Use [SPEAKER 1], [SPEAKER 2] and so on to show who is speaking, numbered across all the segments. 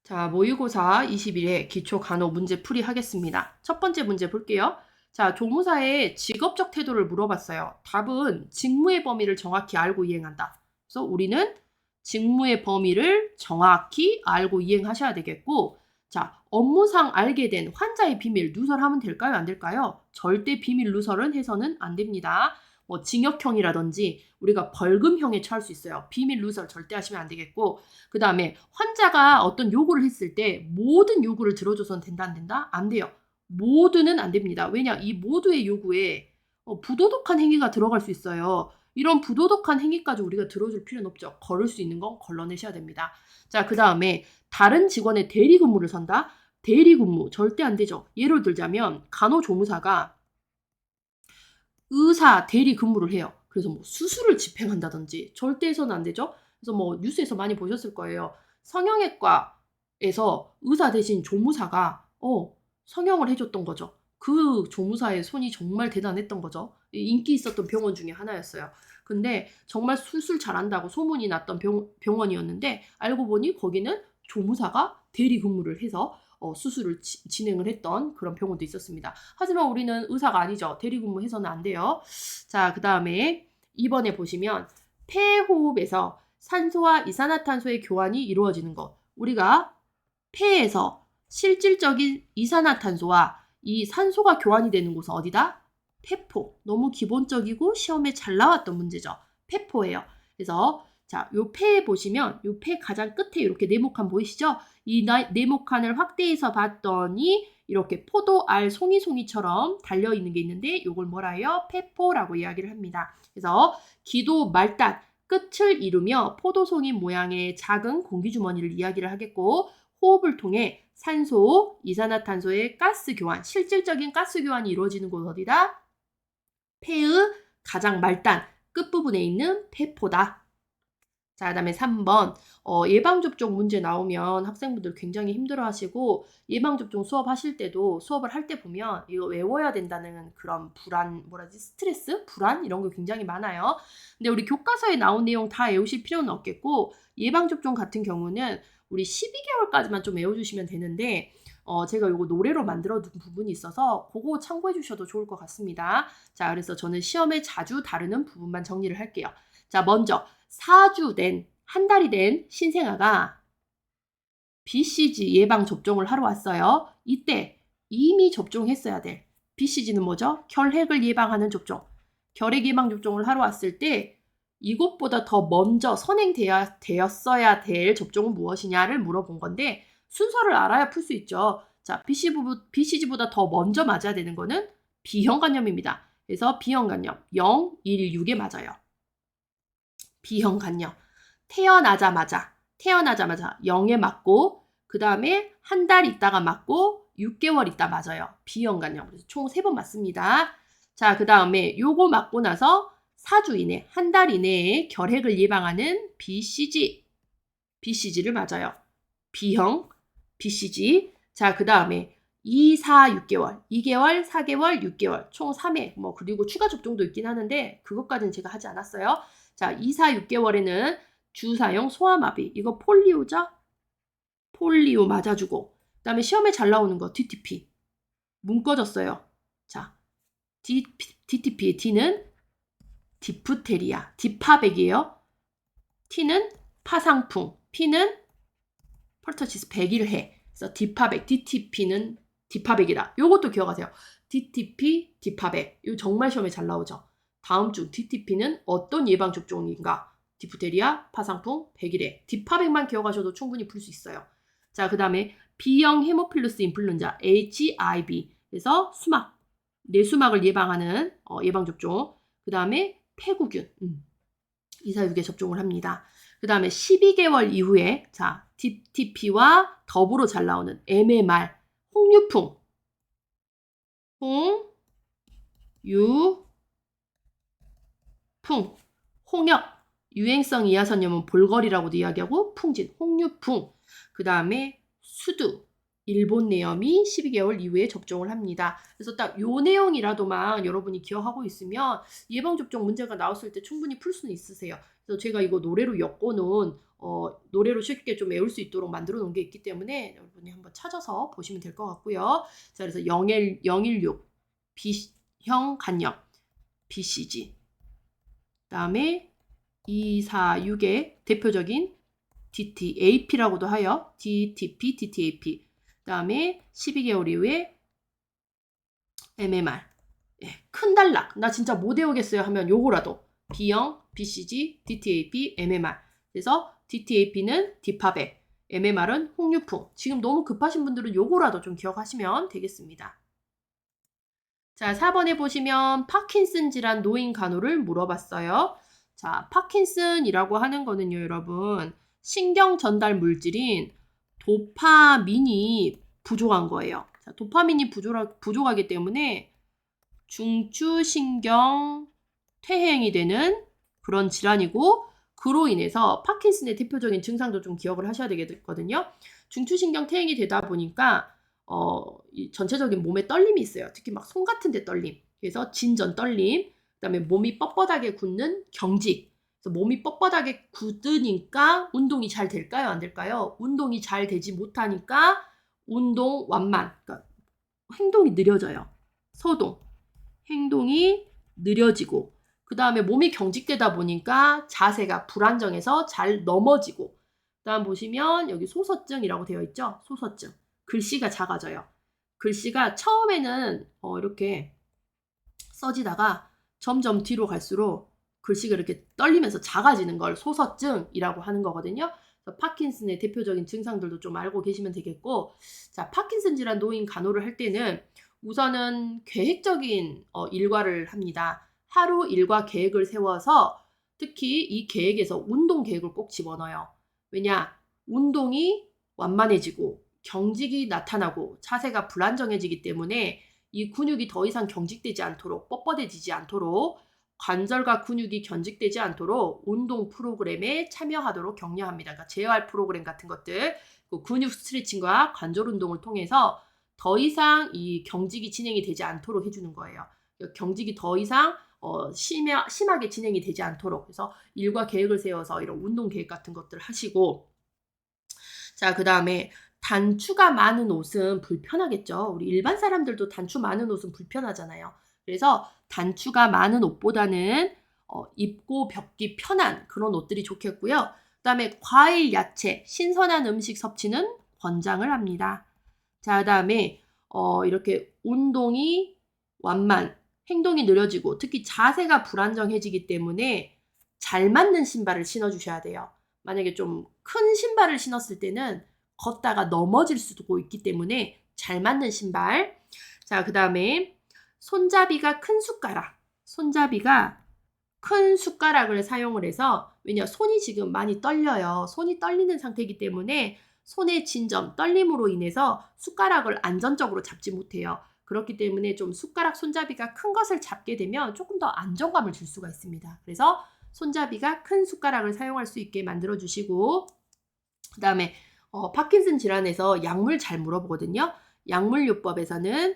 [SPEAKER 1] 자, 모의고사 21회 기초 간호 문제 풀이 하겠습니다. 첫 번째 문제 볼게요. 자, 조무사의 직업적 태도를 물어봤어요. 답은 직무의 범위를 정확히 알고 이행한다. 그래서 우리는 직무의 범위를 정확히 알고 이행하셔야 되겠고, 자, 업무상 알게 된 환자의 비밀 누설하면 될까요? 안 될까요? 절대 비밀 누설은 해서는 안 됩니다. 뭐 징역형이라든지 우리가 벌금형에 처할 수 있어요. 비밀 누설 절대 하시면 안 되겠고, 그 다음에 환자가 어떤 요구를 했을 때 모든 요구를 들어줘서는 된다 안 된다? 안 돼요. 모두는 안 됩니다. 왜냐? 이 모두의 요구에 부도덕한 행위가 들어갈 수 있어요. 이런 부도덕한 행위까지 우리가 들어줄 필요는 없죠. 걸을 수 있는 건 걸러내셔야 됩니다. 자, 그 다음에 다른 직원의 대리 근무를 선다? 대리 근무 절대 안 되죠. 예를 들자면 간호조무사가 의사 대리 근무를 해요. 그래서 뭐 수술을 집행한다든지 절대 해서는 안 되죠. 그래서 뭐 뉴스에서 많이 보셨을 거예요. 성형외과에서 의사 대신 조무사가 성형을 해줬던 거죠. 그 조무사의 손이 정말 대단했던 거죠. 인기 있었던 병원 중에 하나였어요. 근데 정말 수술 잘한다고 소문이 났던 병원이었는데 알고 보니 거기는 조무사가 대리 근무를 해서 수술을 진행을 했던 그런 병원도 있었습니다. 하지만 우리는 의사가 아니죠. 대리근무해서는 안 돼요. 자, 그 다음에 2번에 보시면 폐호흡에서 산소와 이산화탄소의 교환이 이루어지는 것. 우리가 폐에서 실질적인 이산화탄소와 이 산소가 교환이 되는 곳은 어디다? 폐포. 너무 기본적이고 시험에 잘 나왔던 문제죠. 폐포예요. 그래서 자, 요 폐에 보시면 요 폐 가장 끝에 이렇게 네모칸 보이시죠? 이 네모칸을 확대해서 봤더니 이렇게 포도알 송이송이처럼 달려있는 게 있는데 요걸 뭐라 해요? 폐포라고 이야기를 합니다. 그래서 기도 말단 끝을 이루며 포도송이 모양의 작은 공기주머니를 이야기를 하겠고 호흡을 통해 산소, 이산화탄소의 가스 교환, 실질적인 가스 교환이 이루어지는 곳 어디다? 폐의 가장 말단 끝부분에 있는 폐포다. 자, 그 다음에 3번 예방접종 문제 나오면 학생분들 굉장히 힘들어하시고 예방접종 수업하실 때도 수업을 할 때 보면 이거 외워야 된다는 그런 불안, 스트레스? 불안? 이런 거 굉장히 많아요. 근데 우리 교과서에 나온 내용 다 외우실 필요는 없겠고 예방접종 같은 경우는 우리 12개월까지만 좀 외워주시면 되는데 제가 이거 노래로 만들어둔 부분이 있어서 그거 참고해 주셔도 좋을 것 같습니다. 자, 그래서 저는 시험에 자주 다루는 부분만 정리를 할게요. 자, 먼저 4주 된, 한 달이 된 신생아가 BCG 예방 접종을 하러 왔어요. 이때 이미 접종했어야 될 BCG는 뭐죠? 결핵을 예방하는 접종. 결핵 예방 접종을 하러 왔을 때 이것보다 더 먼저 선행되었어야 될 접종은 무엇이냐를 물어본 건데 순서를 알아야 풀 수 있죠. 자, BCG보다 더 먼저 맞아야 되는 거는 B형 간염입니다. 그래서 B형 간염 0, 1, 6에 맞아요. B형 간염. 태어나자마자 0에 맞고 그 다음에 한 달 있다가 맞고 6개월 있다 맞아요. B형 간염. 그래서 총 3번 맞습니다. 자, 그 다음에 요거 맞고 나서 4주 이내, 한 달 이내에 결핵을 예방하는 BCG를 맞아요. B형 BCG. 자, 그 다음에 2, 4, 6개월, 2개월, 4개월, 6개월, 총 3회, 그리고 추가 접종도 있긴 하는데, 그것까지는 제가 하지 않았어요. 자, 2, 4, 6개월에는 주사형 소아마비, 이거 폴리오죠? 폴리오 맞아주고, 그 다음에 시험에 잘 나오는 거, DTP. 문 꺼졌어요. 자, DTP의 D는 디프테리아, 디파백이에요. T는 파상풍, P는 펄터치스 100일해. 그래서 디파백, DTP는 디파백이다. 요것도 기억하세요. DTP, 디파백. 이거 정말 시험에 잘 나오죠. 다음 주 DTP는 어떤 예방접종인가? 디프테리아, 파상풍, 100일해. 디파백만 기억하셔도 충분히 풀 수 있어요. 자, 그 다음에 B형 헤모필러스 인플루엔자, HIV. 그래서 수막, 뇌수막을 예방하는 예방접종. 그 다음에 폐구균, 2, 4, 6에 접종을 합니다. 그 다음에 12개월 이후에 자 DTP와 더불어 잘 나오는 MMR, 홍유풍, 홍역, 유행성 이하선염은 볼거리라고도 이야기하고 풍진, 홍유풍, 그 다음에 수두, 일본 내염이 12개월 이후에 접종을 합니다. 그래서 딱 요 내용이라도만 여러분이 기억하고 있으면 예방접종 문제가 나왔을 때 충분히 풀 수는 있으세요. 그래서 제가 이거 노래로 엮어놓은 노래로 쉽게 좀 외울 수 있도록 만들어 놓은 게 있기 때문에 여러분이 한번 찾아서 보시면 될 것 같고요. 자, 그래서 016 B형 간염 BCG, 그다음에 246의 대표적인 DTAP라고도 하여 DTP, DTAP, 그다음에 12개월 이후에 MMR, 큰 단락, 나 진짜 못 외우겠어요 하면 요거라도 B형, BCG, DTAP, MMR. 그래서 DTAP는 디파백, MMR은 홍유풍. 지금 너무 급하신 분들은 요거라도 좀 기억하시면 되겠습니다. 자, 4번에 보시면 파킨슨 질환 노인 간호를 물어봤어요. 자, 파킨슨이라고 하는 거는요, 여러분, 신경 전달 물질인 도파민이 부족한 거예요. 자, 도파민이 부족하기 때문에 중추신경 퇴행이 되는 그런 질환이고, 그로 인해서 파킨슨의 대표적인 증상도 좀 기억을 하셔야 되거든요. 중추신경 퇴행이 되다 보니까 이 전체적인 몸에 떨림이 있어요. 특히 막 손 같은 데 떨림. 그래서 진전 떨림. 그다음에 몸이 뻣뻣하게 굳는 경직. 그래서 몸이 뻣뻣하게 굳으니까 운동이 잘 될까요? 안 될까요? 운동이 잘 되지 못하니까 운동 완만. 그러니까 행동이 느려져요. 소동. 행동이 느려지고, 그 다음에 몸이 경직되다 보니까 자세가 불안정해서 잘 넘어지고, 그 다음 보시면 여기 소서증이라고 되어 있죠. 소서증. 글씨가 작아져요. 글씨가 처음에는 이렇게 써지다가 점점 뒤로 갈수록 글씨가 이렇게 떨리면서 작아지는 걸 소서증이라고 하는 거거든요. 그래서 파킨슨의 대표적인 증상들도 좀 알고 계시면 되겠고, 자, 파킨슨 질환 노인 간호를 할 때는 우선은 계획적인 일과를 합니다. 하루 일과 계획을 세워서 특히 이 계획에서 운동 계획을 꼭 집어넣어요. 왜냐? 운동이 완만해지고 경직이 나타나고 자세가 불안정해지기 때문에 이 근육이 더 이상 경직되지 않도록, 뻣뻣해지지 않도록, 관절과 근육이 경직되지 않도록 운동 프로그램에 참여하도록 격려합니다. 그러니까 재활 프로그램 같은 것들, 근육 스트레칭과 관절 운동을 통해서 더 이상 이 경직이 진행이 되지 않도록 해주는 거예요. 경직이 더 이상 심하게 진행이 되지 않도록. 그래서 일과 계획을 세워서 이런 운동 계획 같은 것들을 하시고, 자, 그 다음에 단추가 많은 옷은 불편하겠죠. 우리 일반 사람들도 단추 많은 옷은 불편하잖아요. 그래서 단추가 많은 옷보다는 입고 벗기 편한 그런 옷들이 좋겠고요. 그 다음에 과일, 야채, 신선한 음식 섭취는 권장을 합니다. 자, 그 다음에 이렇게 운동이 완만, 행동이 느려지고 특히 자세가 불안정해지기 때문에 잘 맞는 신발을 신어주셔야 돼요. 만약에 좀 큰 신발을 신었을 때는 걷다가 넘어질 수도 있기 때문에 잘 맞는 신발. 자, 그 다음에 손잡이가 큰 숟가락. 손잡이가 큰 숟가락을 사용을 해서, 왜냐, 손이 지금 많이 떨려요. 손이 떨리는 상태이기 때문에 손의 진점, 떨림으로 인해서 숟가락을 안전적으로 잡지 못해요. 그렇기 때문에 좀 숟가락 손잡이가 큰 것을 잡게 되면 조금 더 안정감을 줄 수가 있습니다. 그래서 손잡이가 큰 숟가락을 사용할 수 있게 만들어 주시고, 그 다음에 파킨슨 질환에서 약물 잘 물어보거든요. 약물요법에서는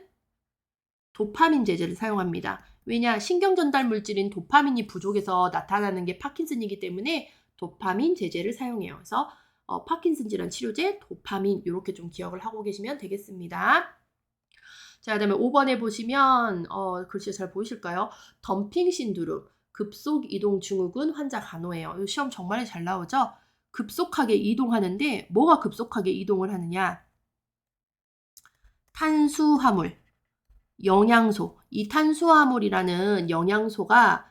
[SPEAKER 1] 도파민 제제를 사용합니다. 왜냐, 신경전달 물질인 도파민이 부족해서 나타나는 게 파킨슨이기 때문에 도파민 제제를 사용해요. 그래서 파킨슨 질환 치료제 도파민, 이렇게 좀 기억을 하고 계시면 되겠습니다. 자, 그 다음에 5번에 보시면 글씨 잘 보이실까요? 덤핑 신드롬, 급속 이동 증후군 환자 간호예요. 이 시험 정말 잘 나오죠? 급속하게 이동하는데 뭐가 급속하게 이동을 하느냐? 탄수화물, 영양소. 이 탄수화물이라는 영양소가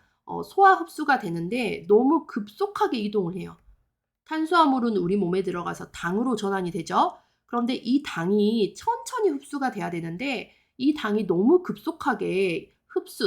[SPEAKER 1] 소화 흡수가 되는데 너무 급속하게 이동을 해요. 탄수화물은 우리 몸에 들어가서 당으로 전환이 되죠. 그런데 이 당이 천천히 흡수가 돼야 되는데 이 당이 너무 급속하게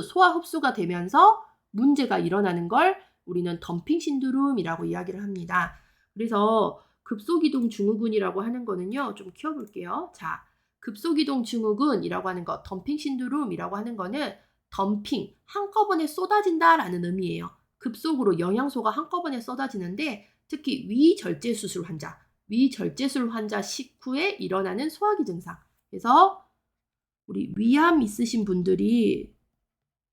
[SPEAKER 1] 소화 흡수가 되면서 문제가 일어나는 걸 우리는 덤핑 신드롬이라고 이야기를 합니다. 그래서 급속이동 증후군이라고 하는 거는요, 좀 키워볼게요. 자, 급속이동 증후군이라고 하는 거, 덤핑 신드롬이라고 하는 거는 덤핑, 한꺼번에 쏟아진다라는 의미예요. 급속으로 영양소가 한꺼번에 쏟아지는데 특히 위절제 수술 환자, 위절제술 환자 식후에 일어나는 소화기 증상. 그래서 우리 위암 있으신 분들이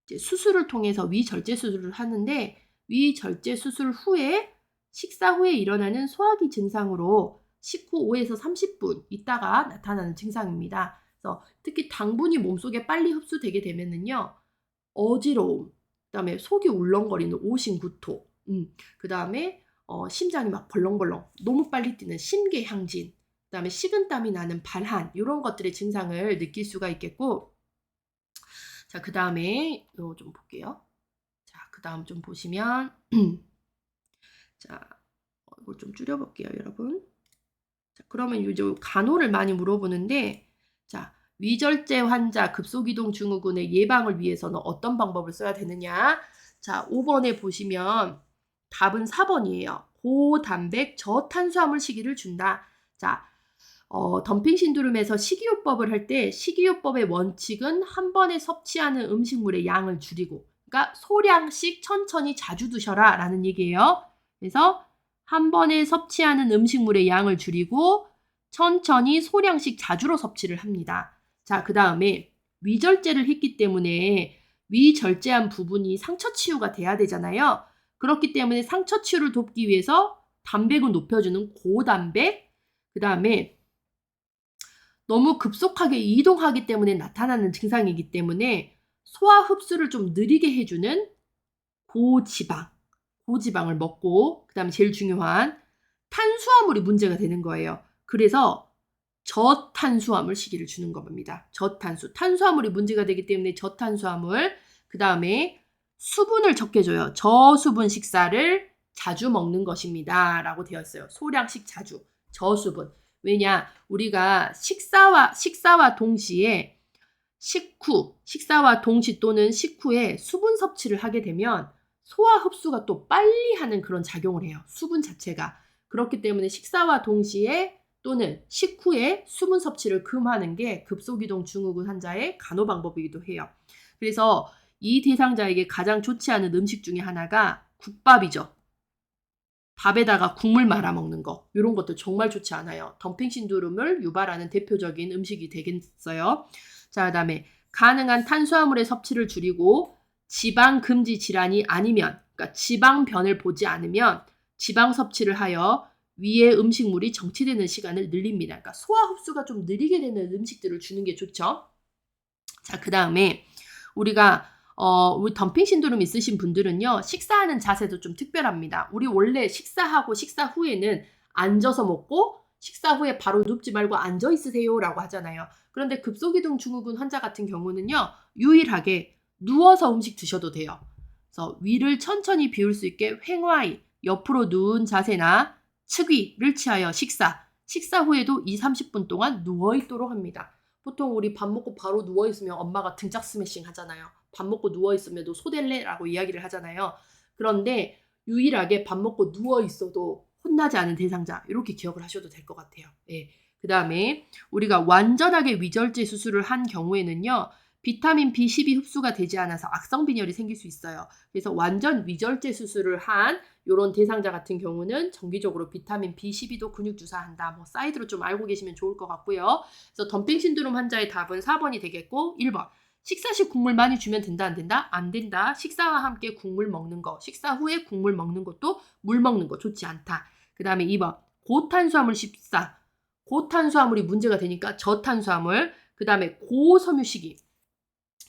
[SPEAKER 1] 이제 수술을 통해서 위절제 수술을 하는데 위절제 수술 후에 식사 후에 일어나는 소화기 증상으로 식후 5에서 30분 있다가 나타나는 증상입니다. 그래서 특히 당분이 몸속에 빨리 흡수되게 되면은요. 어지러움, 그다음에 속이 울렁거리는 오심구토, 그다음에 심장이 막 벌렁벌렁 너무 빨리 뛰는 심계향진, 그다음에 식은땀이 나는 발한 이런 것들의 증상을 느낄 수가 있겠고 자, 그다음에 이거 좀 볼게요. 자, 그다음 좀 보시면 자, 이걸 좀 줄여 볼게요, 여러분. 자, 그러면 이제 간호를 많이 물어보는데 자, 위절제 환자 급속이동 증후군의 예방을 위해서는 어떤 방법을 써야 되느냐? 자, 5번에 보시면 답은 4번이에요. 고단백 저탄수화물 식이를 준다. 자, 덤핑 신드롬에서 식이요법을 할 때 식이요법의 원칙은 한 번에 섭취하는 음식물의 양을 줄이고 그러니까 소량씩 천천히 자주 드셔라 라는 얘기예요. 그래서 한 번에 섭취하는 음식물의 양을 줄이고 천천히 소량씩 자주로 섭취를 합니다. 자, 그 다음에 위절제를 했기 때문에 위절제한 부분이 상처 치유가 돼야 되잖아요. 그렇기 때문에 상처 치유를 돕기 위해서 단백을 높여주는 고단백, 그 다음에 너무 급속하게 이동하기 때문에 나타나는 증상이기 때문에 소화 흡수를 좀 느리게 해주는 고지방을 먹고 그 다음에 제일 중요한 탄수화물이 문제가 되는 거예요. 그래서 저탄수화물 식이를 주는 겁니다. 탄수화물이 문제가 되기 때문에 저탄수화물, 그 다음에 수분을 적게 줘요. 저수분 식사를 자주 먹는 것입니다. 라고 되어 있어요. 소량씩 자주, 저수분. 왜냐? 우리가 식사와 동시에 식사와 동시 또는 식후에 수분 섭취를 하게 되면 소화 흡수가 또 빨리 하는 그런 작용을 해요. 수분 자체가. 그렇기 때문에 식사와 동시에 또는 식후에 수분 섭취를 금하는 게 급속이동 증후군 환자의 간호 방법이기도 해요. 그래서 이 대상자에게 가장 좋지 않은 음식 중에 하나가 국밥이죠. 밥에다가 국물 말아 먹는 거 이런 것도 정말 좋지 않아요. 덤핑 신드롬을 유발하는 대표적인 음식이 되겠어요. 자, 그다음에 가능한 탄수화물의 섭취를 줄이고 지방 금지 질환이 아니면 그러니까 지방변을 보지 않으면 지방 섭취를 하여 위의 음식물이 정치되는 시간을 늘립니다. 그러니까 소화 흡수가 좀 느리게 되는 음식들을 주는 게 좋죠. 자, 그다음에 우리가 우리 덤핑 신드롬 있으신 분들은요. 식사하는 자세도 좀 특별합니다. 우리 원래 식사하고 식사 후에는 앉아서 먹고 식사 후에 바로 눕지 말고 앉아 있으세요라고 하잖아요. 그런데 급속이동 증후군 환자 같은 경우는요. 유일하게 누워서 음식 드셔도 돼요. 그래서 위를 천천히 비울 수 있게 횡화이, 옆으로 누운 자세나 측위를 취하여 식사 후에도 2-30분 동안 누워있도록 합니다. 보통 우리 밥 먹고 바로 누워있으면 엄마가 등짝 스매싱 하잖아요. 밥 먹고 누워있으면 너 소될래라고 이야기를 하잖아요. 그런데 유일하게 밥 먹고 누워있어도 혼나지 않은 대상자 이렇게 기억을 하셔도 될 것 같아요. 예. 그 다음에 우리가 완전하게 위절제 수술을 한 경우에는요. 비타민 B12 흡수가 되지 않아서 악성 빈혈이 생길 수 있어요. 그래서 완전 위절제 수술을 한 이런 대상자 같은 경우는 정기적으로 비타민 B12도 근육 주사한다. 뭐 사이드로 좀 알고 계시면 좋을 것 같고요. 그래서 덤핑 신드롬 환자의 답은 4번이 되겠고 1번. 식사 시 국물 많이 주면 된다 안 된다? 안 된다. 식사와 함께 국물 먹는 거. 식사 후에 국물 먹는 것도 물 먹는 거 좋지 않다. 그 다음에 2번. 고탄수화물 식사. 고탄수화물이 문제가 되니까 저탄수화물. 그 다음에 고섬유식이.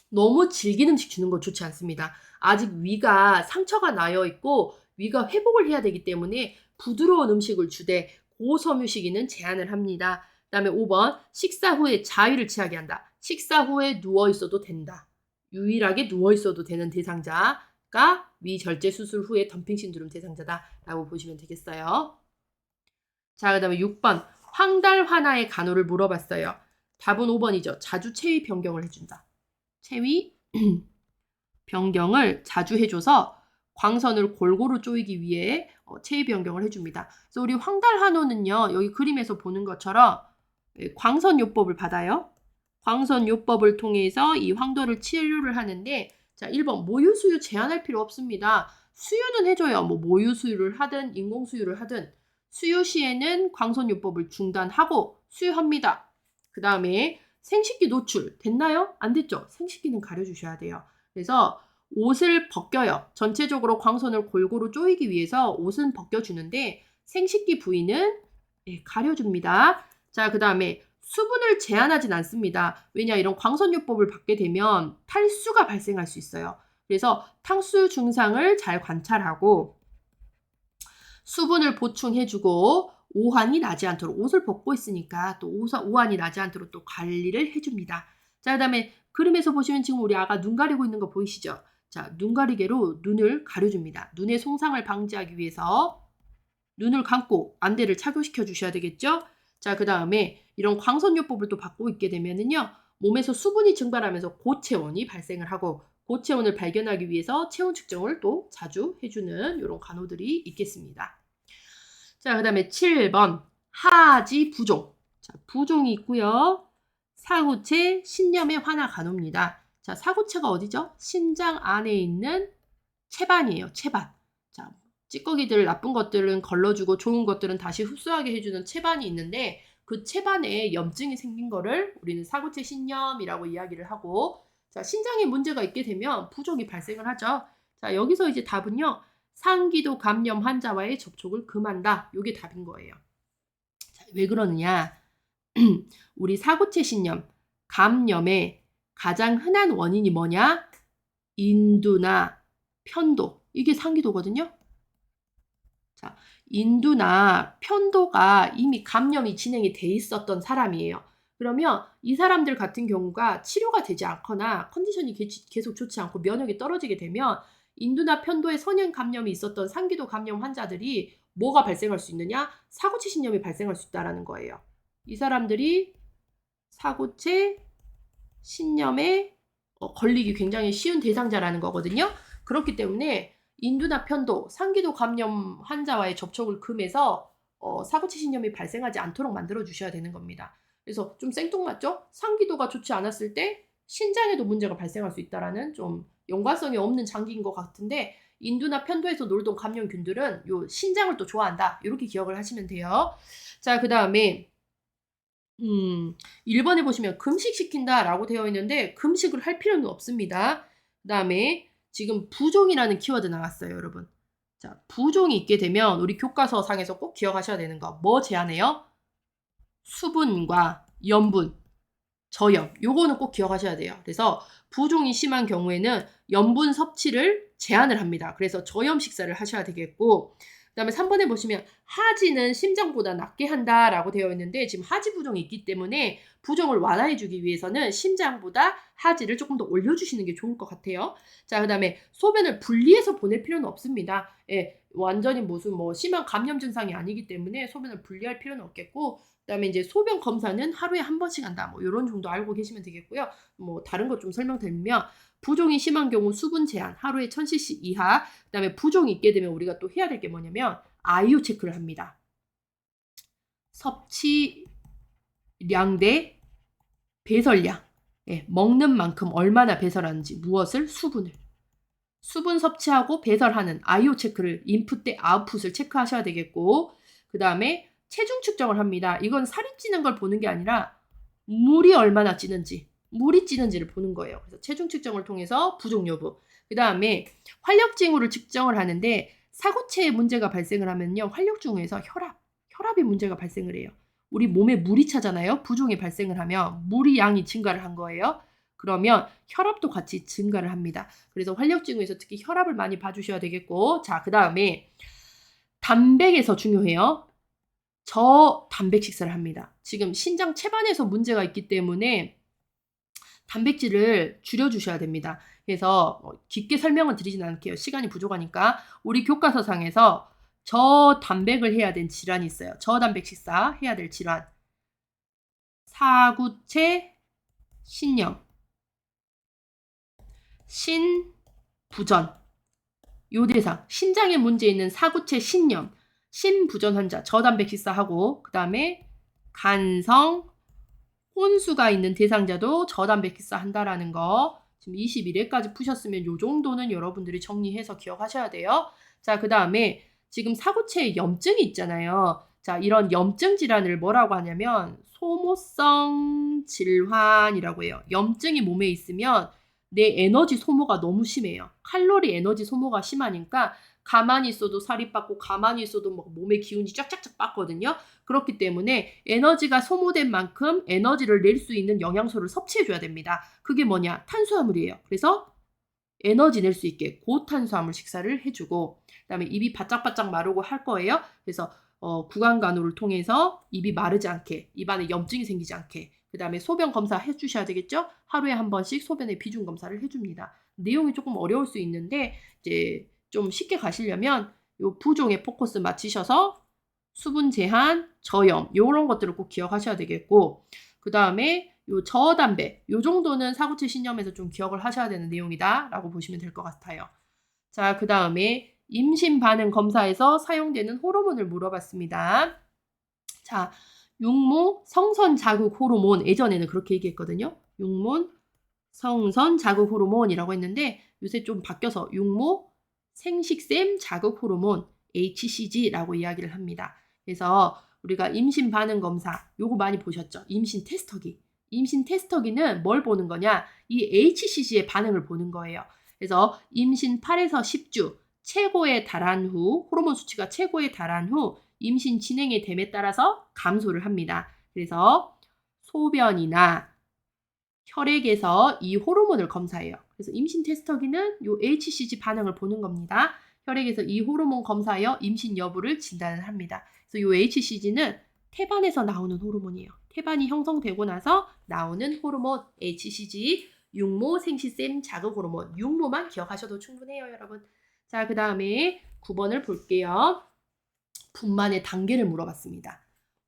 [SPEAKER 1] 너무 질긴 음식 주는 거 좋지 않습니다. 아직 위가 상처가 나여 있고 위가 회복을 해야 되기 때문에 부드러운 음식을 주되 고섬유식이는 제한을 합니다. 그 다음에 5번 식사 후에 자유를 취하게 한다. 식사 후에 누워있어도 된다. 유일하게 누워있어도 되는 대상자가 위절제 수술 후에 덤핑 신드롬 대상자다라고 보시면 되겠어요. 자, 그 다음에 6번 황달 환아의 간호를 물어봤어요. 답은 5번이죠. 자주 체위 변경을 해준다. 체위 변경을 자주 해줘서 광선을 골고루 쪼이기 위해 체위 변경을 해줍니다. 그래서 우리 황달 환호는요. 여기 그림에서 보는 것처럼 광선요법을 받아요. 광선요법을 통해서 이 황도를 치료를 하는데 자 1번 모유수유 제한할 필요 없습니다. 수유는 해줘요. 뭐 모유수유를 하든 인공수유를 하든 수유 시에는 광선요법을 중단하고 수유합니다. 그 다음에 생식기 노출 됐나요? 안 됐죠? 생식기는 가려주셔야 돼요. 그래서 옷을 벗겨요. 전체적으로 광선을 골고루 조이기 위해서 옷은 벗겨주는데 생식기 부위는 가려줍니다. 자, 그 다음에 수분을 제한하진 않습니다. 왜냐, 이런 광선요법을 받게 되면 탈수가 발생할 수 있어요. 그래서 탕수 증상을 잘 관찰하고 수분을 보충해주고 오한이 나지 않도록, 옷을 벗고 있으니까 또 오한이 나지 않도록 또 관리를 해줍니다. 자, 그 다음에 그림에서 보시면 지금 우리 아가 눈 가리고 있는 거 보이시죠? 자, 눈 가리개로 눈을 가려줍니다. 눈의 손상을 방지하기 위해서 눈을 감고 안대를 착용시켜 주셔야 되겠죠? 자, 그 다음에 이런 광선요법을 또 받고 있게 되면은요, 몸에서 수분이 증발하면서 고체온이 발생을 하고, 고체온을 발견하기 위해서 체온 측정을 또 자주 해주는 이런 간호들이 있겠습니다. 자, 그 다음에 7번 하지 부종. 자, 부종이 있고요. 사구체 신념의 환화 간호입니다. 자, 사구체가 어디죠? 신장 안에 있는 체반이에요. 체반. 자, 찌꺼기들 나쁜 것들은 걸러주고 좋은 것들은 다시 흡수하게 해주는 체반이 있는데 그 체반에 염증이 생긴 거를 우리는 사구체 신념이라고 이야기를 하고, 자, 신장에 문제가 있게 되면 부종이 발생을 하죠. 자, 여기서 이제 답은요. 상기도 감염 환자와의 접촉을 금한다. 이게 답인 거예요. 자, 왜 그러느냐? 우리 사구체 신념, 감염의 가장 흔한 원인이 뭐냐? 인두나 편도. 이게 상기도거든요. 자, 인두나 편도가 이미 감염이 진행이 돼 있었던 사람이에요. 그러면 이 사람들 같은 경우가 치료가 되지 않거나 컨디션이 계속 좋지 않고 면역이 떨어지게 되면 인두나 편도에 선형 감염이 있었던 상기도 감염 환자들이 뭐가 발생할 수 있느냐? 사구체 신염이 발생할 수 있다는 거예요. 이 사람들이 사구체 신염에 걸리기 굉장히 쉬운 대상자라는 거거든요. 그렇기 때문에 인두나 편도, 상기도 감염 환자와의 접촉을 금해서 사구체 신염이 발생하지 않도록 만들어 주셔야 되는 겁니다. 그래서 좀 생뚱맞죠? 상기도가 좋지 않았을 때 신장에도 문제가 발생할 수 있다라는 좀 연관성이 없는 장기인 것 같은데, 인두나 편도에서 놀던 감염균들은 요 신장을 또 좋아한다. 이렇게 기억을 하시면 돼요. 자, 그 다음에 1번에 보시면 금식시킨다라고 되어 있는데 금식을 할 필요는 없습니다. 그 다음에 지금 부종이라는 키워드 나왔어요, 여러분. 자, 부종이 있게 되면 우리 교과서상에서 꼭 기억하셔야 되는 거 뭐 제한해요? 수분과 염분, 저염. 요거는 꼭 기억하셔야 돼요. 그래서 부종이 심한 경우에는 염분 섭취를 제한을 합니다. 그래서 저염 식사를 하셔야 되겠고, 그 다음에 3번에 보시면 하지는 심장보다 낫게 한다라고 되어 있는데 지금 하지 부종이 있기 때문에 부종을 완화해주기 위해서는 심장보다 하지를 조금 더 올려주시는 게 좋을 것 같아요. 자, 그 다음에 소변을 분리해서 보낼 필요는 없습니다. 예, 완전히 무슨 심한 감염 증상이 아니기 때문에 소변을 분리할 필요는 없겠고, 그 다음에 이제 소변 검사는 하루에 한 번씩 한다. 이런 정도 알고 계시면 되겠고요. 다른 것 좀 설명드리면 부종이 심한 경우 수분 제한 하루에 1000cc 이하. 그 다음에 부종이 있게 되면 우리가 또 해야 될 게 뭐냐면 아이오 체크를 합니다. 섭취량 대 배설량. 예, 먹는 만큼 얼마나 배설하는지, 무엇을? 수분을. 수분 섭취하고 배설하는 아이오 체크를, 인풋 대 아웃풋을 체크하셔야 되겠고, 그 다음에 체중 측정을 합니다. 이건 살이 찌는 걸 보는 게 아니라 물이 얼마나 찌는지, 물이 찌는지를 보는 거예요. 그래서 체중 측정을 통해서 부종 여부. 그 다음에 활력 징후를 측정을 하는데 사구체에 문제가 발생을 하면요, 활력 징후에서 혈압에 문제가 발생을 해요. 우리 몸에 물이 차잖아요. 부종이 발생을 하면 물이 양이 증가를 한 거예요. 그러면 혈압도 같이 증가를 합니다. 그래서 활력 징후에서 특히 혈압을 많이 봐주셔야 되겠고, 자, 그 다음에 단백에서 중요해요. 저단백 식사를 합니다. 지금 신장 체반에서 문제가 있기 때문에 단백질을 줄여주셔야 됩니다. 그래서 깊게 설명을 드리진 않을게요. 시간이 부족하니까. 우리 교과서상에서 저단백을 해야 된 질환이 있어요. 저단백 식사 해야 될 질환. 사구체 신염, 신부전. 요 대상, 신장에 문제 있는 사구체 신염, 신부전 환자, 저단백 식사하고, 그 다음에 간성, 혼수가 있는 대상자도 저단백 식사 한다라는 거 지금 21회까지 푸셨으면 요 정도는 여러분들이 정리해서 기억하셔야 돼요. 자, 그 다음에 지금 사구체에 염증이 있잖아요. 자, 이런 염증 질환을 뭐라고 하냐면 소모성 질환이라고 해요. 염증이 몸에 있으면 내 에너지 소모가 너무 심해요. 칼로리 에너지 소모가 심하니까 가만히 있어도 살이 빠고 가만히 있어도 막 몸의 기운이 쫙쫙쫙 빠거든요. 그렇기 때문에 에너지가 소모된 만큼 에너지를 낼 수 있는 영양소를 섭취해줘야 됩니다. 그게 뭐냐? 탄수화물이에요. 그래서 에너지 낼 수 있게 고탄수화물 식사를 해주고 그다음에 입이 바짝바짝 마르고 할 거예요. 그래서 구강간호를 통해서 입이 마르지 않게 입안에 염증이 생기지 않게 그다음에 소변 검사 해주셔야 되겠죠. 하루에 한 번씩 소변의 비중 검사를 해줍니다. 내용이 조금 어려울 수 있는데 이제 좀 쉽게 가시려면 요 부종에 포커스 맞추셔서 수분 제한, 저염 요런 것들을 꼭 기억하셔야 되겠고 그 다음에 요 저담배 요 정도는 사구체 신념에서 좀 기억을 하셔야 되는 내용이다 라고 보시면 될 것 같아요. 자, 그 다음에 임신 반응 검사에서 사용되는 호르몬을 물어봤습니다. 자, 육모 성선 자극 호르몬 예전에는 그렇게 얘기했거든요. 육모 성선 자극 호르몬이라고 했는데 요새 좀 바뀌어서 육모 생식샘 자극 호르몬 HCG라고 이야기를 합니다. 그래서 우리가 임신 반응 검사 요거 많이 보셨죠? 임신 테스터기. 임신 테스터기는 뭘 보는 거냐? 이 HCG의 반응을 보는 거예요. 그래서 임신 8에서 10주 최고에 달한 후 호르몬 수치가 최고에 달한 후 임신 진행의 됨에 따라서 감소를 합니다. 그래서 소변이나 혈액에서 이 호르몬을 검사해요. 그래서 임신 테스터기는 이 HCG 반응을 보는 겁니다. 혈액에서 이 호르몬 검사하여 임신 여부를 진단을 합니다. 그래서 이 HCG는 태반에서 나오는 호르몬이에요. 태반이 형성되고 나서 나오는 호르몬 HCG, 육모 생식샘 자극 호르몬, 육모만 기억하셔도 충분해요, 여러분. 자, 그 다음에 9번을 볼게요. 분만의 단계를 물어봤습니다.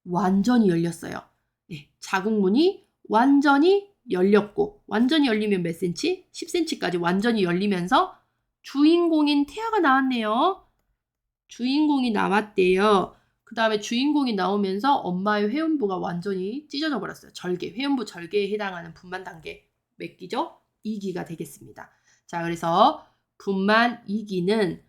[SPEAKER 1] 완전히 열렸어요. 네, 자궁문이 완전히 열렸고 완전히 열리면 몇 cm? 10cm까지 완전히 열리면서 주인공인 태아가 나왔네요. 주인공이 나왔대요. 그 다음에 주인공이 나오면서 엄마의 회음부가 완전히 찢어져 버렸어요. 절개, 회음부 절개에 해당하는 분만 단계 몇 기죠? 2기가 되겠습니다. 자, 그래서 분만 2기는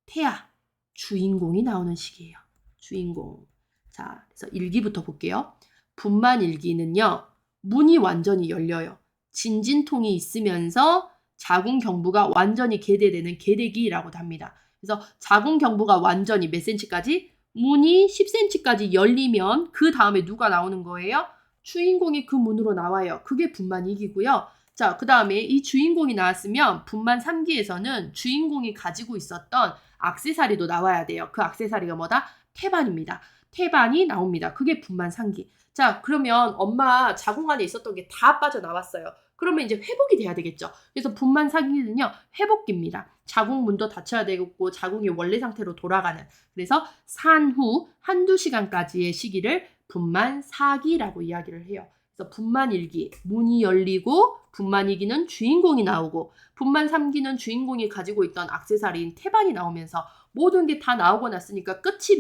[SPEAKER 1] 태아, 주인공이 나오는 시기예요. 주인공. 자, 그래서 1기부터 볼게요. 분만 1기는요. 문이 완전히 열려요. 진진통이 있으면서 자궁경부가 완전히 개대되는 개대기라고도 합니다. 그래서 자궁경부가 완전히 몇 cm까지? 문이 10cm까지 열리면 그 다음에 누가 나오는 거예요? 주인공이 그 문으로 나와요. 그게 분만 2기고요. 자, 그 다음에 이 주인공이 나왔으면 분만 3기에서는 주인공이 가지고 있었던 액세서리도 나와야 돼요. 그 액세서리가 뭐다? 태반입니다. 태반이 나옵니다. 그게 분만 3기. 자, 그러면 엄마 자궁 안에 있었던 게 다 빠져나왔어요. 그러면 이제 회복이 돼야 되겠죠. 그래서 분만 4기는요. 회복기입니다. 자궁문도 닫혀야 되겠고 자궁이 원래 상태로 돌아가는. 그래서 산후 한두 시간까지의 시기를 분만 4기라고 이야기를 해요. 그래서 분만 1기, 문이 열리고 분만 2기는 주인공이 나오고 분만 3기는 주인공이 가지고 있던 액세서리인 태반이 나오면서 모든 게 다 나오고 났으니까 끝이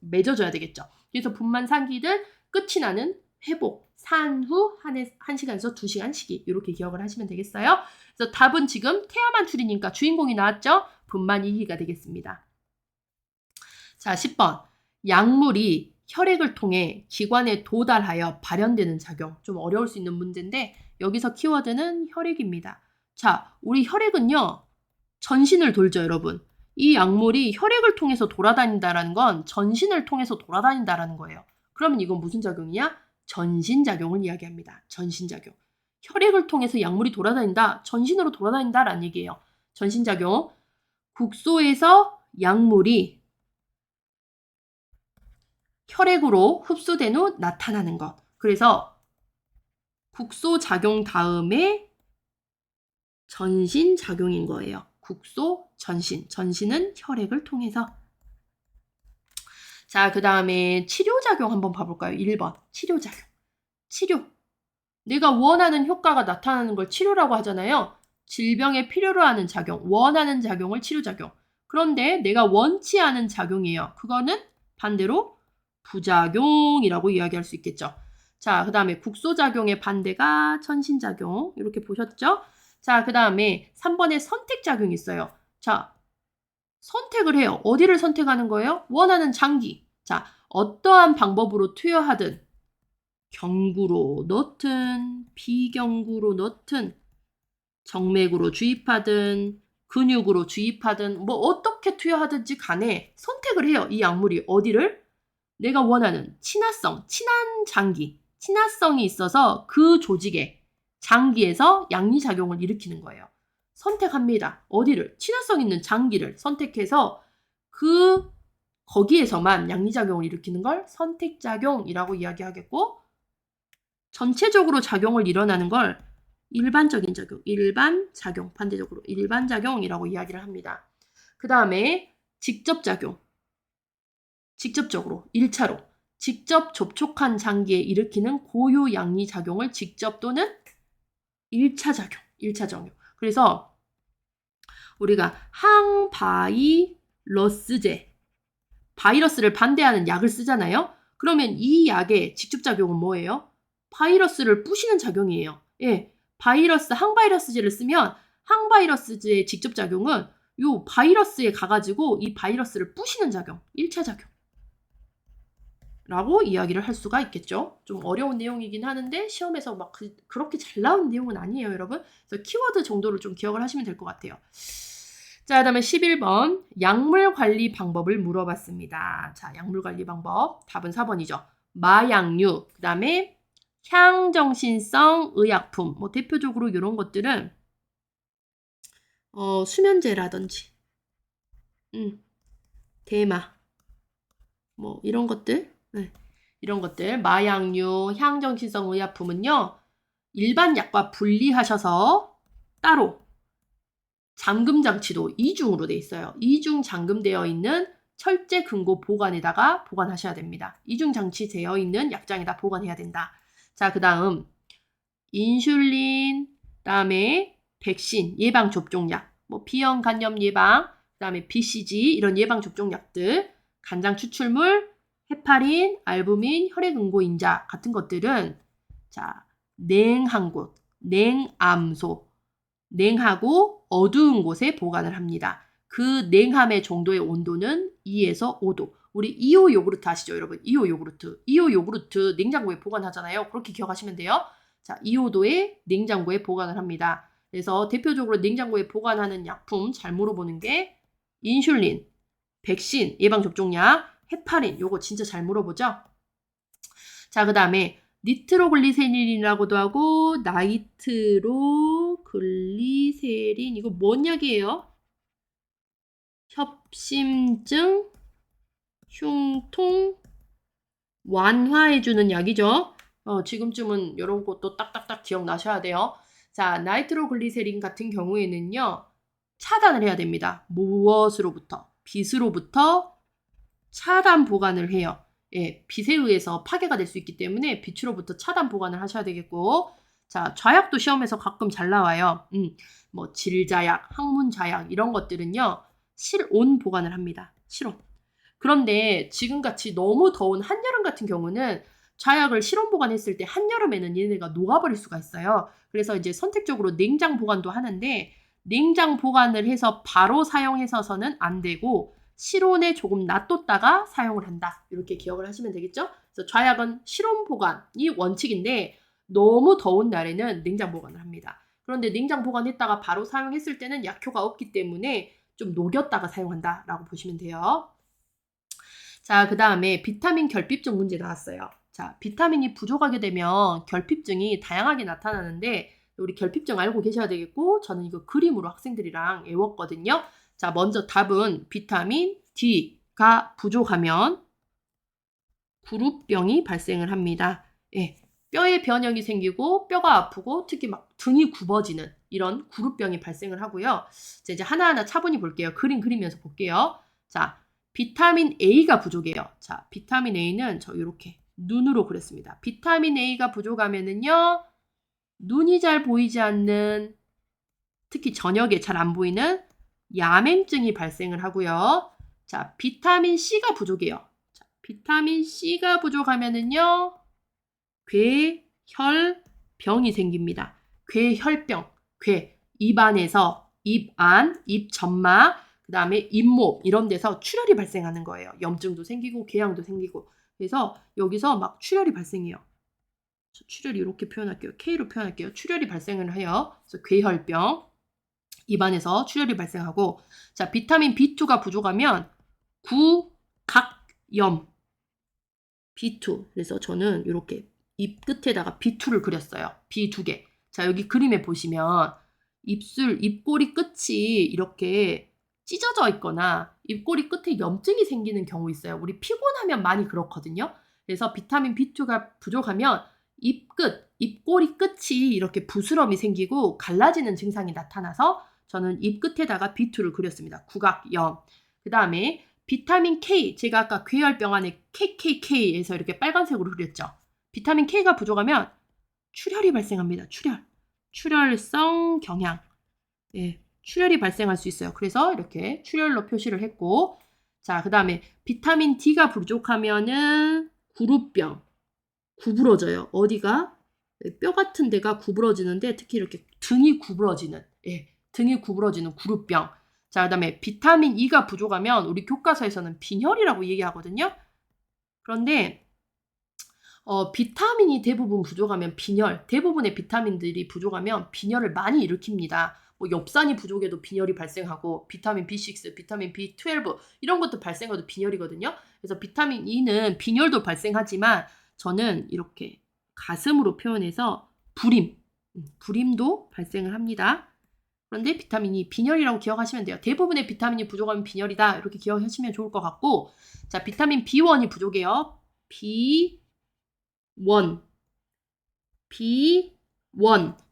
[SPEAKER 1] 맺어져야 되겠죠. 그래서 분만 3기는 끝이 나는 회복, 산후 1시간에서 2시간 시기 이렇게 기억을 하시면 되겠어요. 그래서 답은 지금 태아만 줄이니까 주인공이 나왔죠? 분만 2기가 되겠습니다. 자, 10번. 약물이 혈액을 통해 기관에 도달하여 발현되는 작용. 좀 어려울 수 있는 문제인데 여기서 키워드는 혈액입니다. 자, 우리 혈액은요. 전신을 돌죠, 여러분. 이 약물이 혈액을 통해서 돌아다닌다는 건 전신을 통해서 돌아다닌다는 거예요. 그러면 이건 무슨 작용이냐? 전신작용을 이야기합니다. 전신작용. 혈액을 통해서 약물이 돌아다닌다. 전신으로 돌아다닌다라는 얘기예요. 전신작용. 국소에서 약물이 혈액으로 흡수된 후 나타나는 것. 그래서 국소작용 다음에 전신작용인 거예요. 국소, 전신. 전신은 혈액을 통해서. 자, 그 다음에 치료작용 한번 봐볼까요? 1번. 치료작용. 치료. 내가 원하는 효과가 나타나는 걸 치료라고 하잖아요. 질병에 필요로 하는 작용. 원하는 작용을 치료작용. 그런데 내가 원치 않은 작용이에요. 그거는 반대로 부작용이라고 이야기할 수 있겠죠. 자, 그 다음에 국소작용의 반대가 전신작용. 이렇게 보셨죠? 자, 그 다음에 3번에 선택작용이 있어요. 자, 선택을 해요. 어디를 선택하는 거예요? 원하는 장기. 자, 어떠한 방법으로 투여하든 경구로 넣든 비경구로 넣든 정맥으로 주입하든 근육으로 주입하든 뭐 어떻게 투여하든지 간에 선택을 해요. 이 약물이 어디를? 내가 원하는 친화성, 친한 장기, 친화성이 있어서 그 조직에 장기에서 양리작용을 일으키는 거예요. 선택합니다. 어디를? 친화성 있는 장기를 선택해서 거기에서만 양리작용을 일으키는 걸 선택작용이라고 이야기하겠고, 전체적으로 작용을 일어나는 걸 일반적인 작용, 일반작용, 반대적으로 일반작용이라고 이야기를 합니다. 그 다음에 직접작용, 직접적으로 1차로 직접 접촉한 장기에 일으키는 고유양리작용을 직접 또는 1차 작용, 1차 작용. 그래서 우리가 항바이러스제, 바이러스를 반대하는 약을 쓰잖아요. 그러면 이 약의 직접작용은 뭐예요? 바이러스를 부시는 작용이에요. 예, 항바이러스제를 쓰면 항바이러스제의 직접작용은 요 바이러스에 가가지고 이 바이러스를 부시는 작용, 1차 작용. 라고 이야기를 할 수가 있겠죠. 좀 어려운 내용이긴 하는데 시험에서 막 그렇게 잘 나온 내용은 아니에요, 여러분. 그래서 키워드 정도를 좀 기억을 하시면 될 것 같아요. 자, 그다음에 11번 약물 관리 방법을 물어봤습니다. 자, 약물 관리 방법 답은 4번이죠. 마약류, 그다음에 향정신성 의약품, 뭐 대표적으로 이런 것들은 수면제라든지, 대마, 뭐 이런 것들. 네. 이런 것들, 마약류, 향정신성 의약품은요, 일반 약과 분리하셔서 따로 잠금 장치도 이중으로 돼 있어요. 이중 잠금되어 있는 철제 금고 보관에다가 보관하셔야 됩니다. 이중 장치 되어 있는 약장에다 보관해야 된다. 자, 그 다음 인슐린, 그다음에 백신, 예방 접종약, 뭐 비형 간염 예방, 그다음에 BCG 이런 예방 접종약들, 간장 추출물, 헤파린, 알부민, 혈액응고인자 같은 것들은 자, 냉한 곳, 냉암소, 냉하고 어두운 곳에 보관을 합니다. 그 냉함의 정도의 온도는 2에서 5도. 우리 이오 요구르트 아시죠, 여러분? 이오 요구르트. 이오 요구르트 냉장고에 보관하잖아요. 그렇게 기억하시면 돼요. 자, 2호도의 냉장고에 보관을 합니다. 그래서 대표적으로 냉장고에 보관하는 약품 잘 물어보는 게 인슐린, 백신, 예방접종약, 헤파린, 요거 진짜 잘 물어보죠? 자, 그 다음에 니트로글리세린이라고도 하고 나이트로글리세린, 이거 뭔 약이에요? 협심증, 흉통 완화해주는 약이죠. 지금쯤은 이런 것도 딱딱딱 기억나셔야 돼요. 자, 나이트로글리세린 같은 경우에는요, 차단을 해야 됩니다. 무엇으로부터? 빛으로부터 차단 보관을 해요. 예, 빛에 의해서 파괴가 될 수 있기 때문에 빛으로부터 차단 보관을 하셔야 되겠고, 자, 좌약도 시험에서 가끔 잘 나와요. 뭐 질자약, 항문자약 이런 것들은요, 실온 보관을 합니다. 실온. 그런데 지금같이 너무 더운 한여름 같은 경우는 좌약을 실온 보관했을 때 한여름에는 얘네가 녹아버릴 수가 있어요. 그래서 이제 선택적으로 냉장 보관도 하는데, 냉장 보관을 해서 바로 사용해서는 안 되고 실온에 조금 놔뒀다가 사용을 한다. 이렇게 기억을 하시면 되겠죠? 그래서 좌약은 실온 보관이 원칙인데 너무 더운 날에는 냉장 보관을 합니다. 그런데 냉장 보관했다가 바로 사용했을 때는 약효가 없기 때문에 좀 녹였다가 사용한다라고 보시면 돼요. 자, 그 다음에 비타민 결핍증 문제 나왔어요. 자, 비타민이 부족하게 되면 결핍증이 다양하게 나타나는데 우리 결핍증 알고 계셔야 되겠고, 저는 이거 그림으로 학생들이랑 외웠거든요. 자, 먼저 답은 비타민 D가 부족하면 구루병이 발생을 합니다. 예, 뼈에 변형이 생기고 뼈가 아프고 특히 막 등이 굽어지는 이런 구루병이 발생을 하고요. 자, 이제 하나하나 차분히 볼게요. 그림 그리면서 볼게요. 자, 비타민 A가 부족해요. 자, 비타민 A는 저 이렇게 눈으로 그렸습니다. 비타민 A가 부족하면은요, 눈이 잘 보이지 않는, 특히 저녁에 잘 안 보이는 야맹증이 발생을 하고요. 자, 비타민 C가 부족해요. 자, 비타민 C가 부족하면은요, 궤혈병이 생깁니다. 궤혈병, 입 안에서 입 안, 입 점막, 그 다음에 잇몸 이런 데서 출혈이 발생하는 거예요. 염증도 생기고 궤양도 생기고. 그래서 여기서 막 출혈이 발생해요. 출혈이 이렇게 표현할게요. K로 표현할게요. 출혈이 발생을 해요. 그래서 괴혈병, 입안에서 출혈이 발생하고, 자, 비타민 B2가 부족하면 구각염, B2. 그래서 저는 이렇게 입 끝에다가 B2를 그렸어요. B 2개. 자, 여기 그림에 보시면 입꼬리 끝이 이렇게 찢어져 있거나 입꼬리 끝에 염증이 생기는 경우 있어요. 우리 피곤하면 많이 그렇거든요. 그래서 비타민 B2가 부족하면 입꼬리 끝이 이렇게 부스럼이 생기고 갈라지는 증상이 나타나서 저는 입 끝에다가 B2를 그렸습니다. 구각염. 그 다음에 비타민 K, 제가 아까 괴혈병 안에 KKK에서 이렇게 빨간색으로 그렸죠. 비타민 K가 부족하면 출혈이 발생합니다. 출혈성 경향. 예, 출혈이 발생할 수 있어요. 그래서 이렇게 출혈로 표시를 했고, 자, 그 다음에 비타민 D가 부족하면은 구루병. 구부러져요. 어디가? 뼈 같은 데가 구부러지는데 특히 이렇게 등이 구부러지는, 예, 등이 구부러지는 구루병. 자, 그 다음에 비타민 E가 부족하면 우리 교과서에서는 빈혈이라고 얘기하거든요. 그런데 비타민이 대부분 부족하면 대부분의 비타민들이 부족하면 빈혈을 많이 일으킵니다. 뭐 엽산이 부족해도 빈혈이 발생하고 비타민 B6, 비타민 B12 이런 것도 발생해도 빈혈이거든요. 그래서 비타민 E는 빈혈도 발생하지만 저는 이렇게 가슴으로 표현해서 불임도 발생을 합니다. 그런데 비타민이 빈혈이라고 기억하시면 돼요. 대부분의 비타민이 부족하면 빈혈이다. 이렇게 기억하시면 좋을 것 같고, 자, 비타민 B1이 부족해요. B1.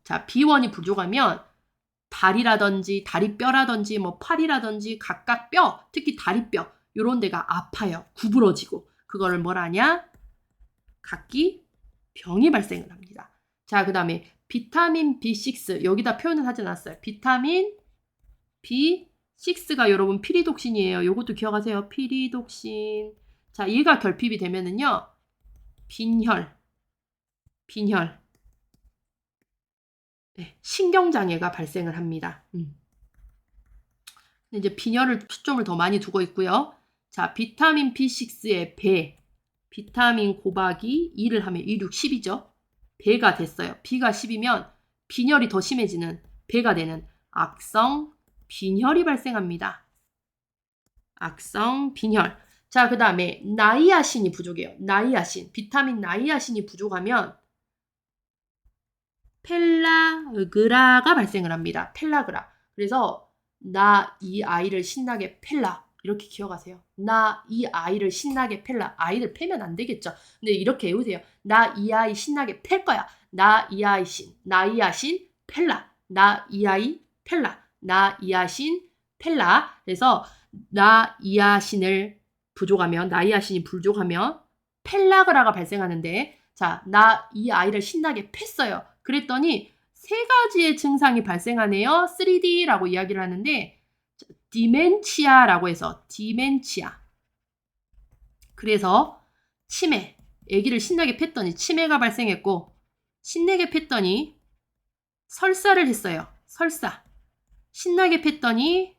[SPEAKER 1] 자, B1이 부족하면 다리라든지 다리뼈라든지 뭐 팔이라든지 각각 뼈, 특히 다리뼈 이런 데가 아파요. 구부러지고. 그거를 뭐라 하냐? 각기 병이 발생을 합니다. 자, 그 다음에 비타민 B6 여기다 표현을 하지 않았어요. 비타민 B6가 여러분 피리독신이에요. 요것도 기억하세요. 피리독신. 자, 얘가 결핍이 되면은요. 빈혈. 네, 신경장애가 발생을 합니다. 이제 빈혈을 초점을 더 많이 두고 있고요. 자, 비타민 B6의 배. 비타민 곱하기 2를 하면 2, 6, 10이죠. 배가 됐어요. B가 10이면 빈혈이 더 심해지는 배가 되는 악성 빈혈이 발생합니다. 악성 빈혈. 자, 그 다음에 나이아신이 부족해요. 비타민 나이아신이 부족하면 펠라그라가 발생을 합니다. 펠라그라. 그래서 나 이 아이를 신나게 펠라. 이렇게 기억하세요. 나 이 아이를 신나게 펠라. 아이를 패면 안 되겠죠. 근데 이렇게 외우세요. 나 이 아이 신나게 팰 거야. 나 이 아이신. 나이아신 펠라. 나 이 아이 펠라. 나이아신 펠라. 그래서 나이아신이 부족하면 펠라그라가 발생하는데, 자, 나 이 아이를 신나게 팼어요. 그랬더니 세 가지의 증상이 발생하네요. 3D라고 이야기를 하는데 디멘치아라고 해서 디멘치아. 그래서 치매. 아기를 신나게 팼더니 치매가 발생했고, 신나게 팼더니 설사를 했어요. 설사. 신나게 팼더니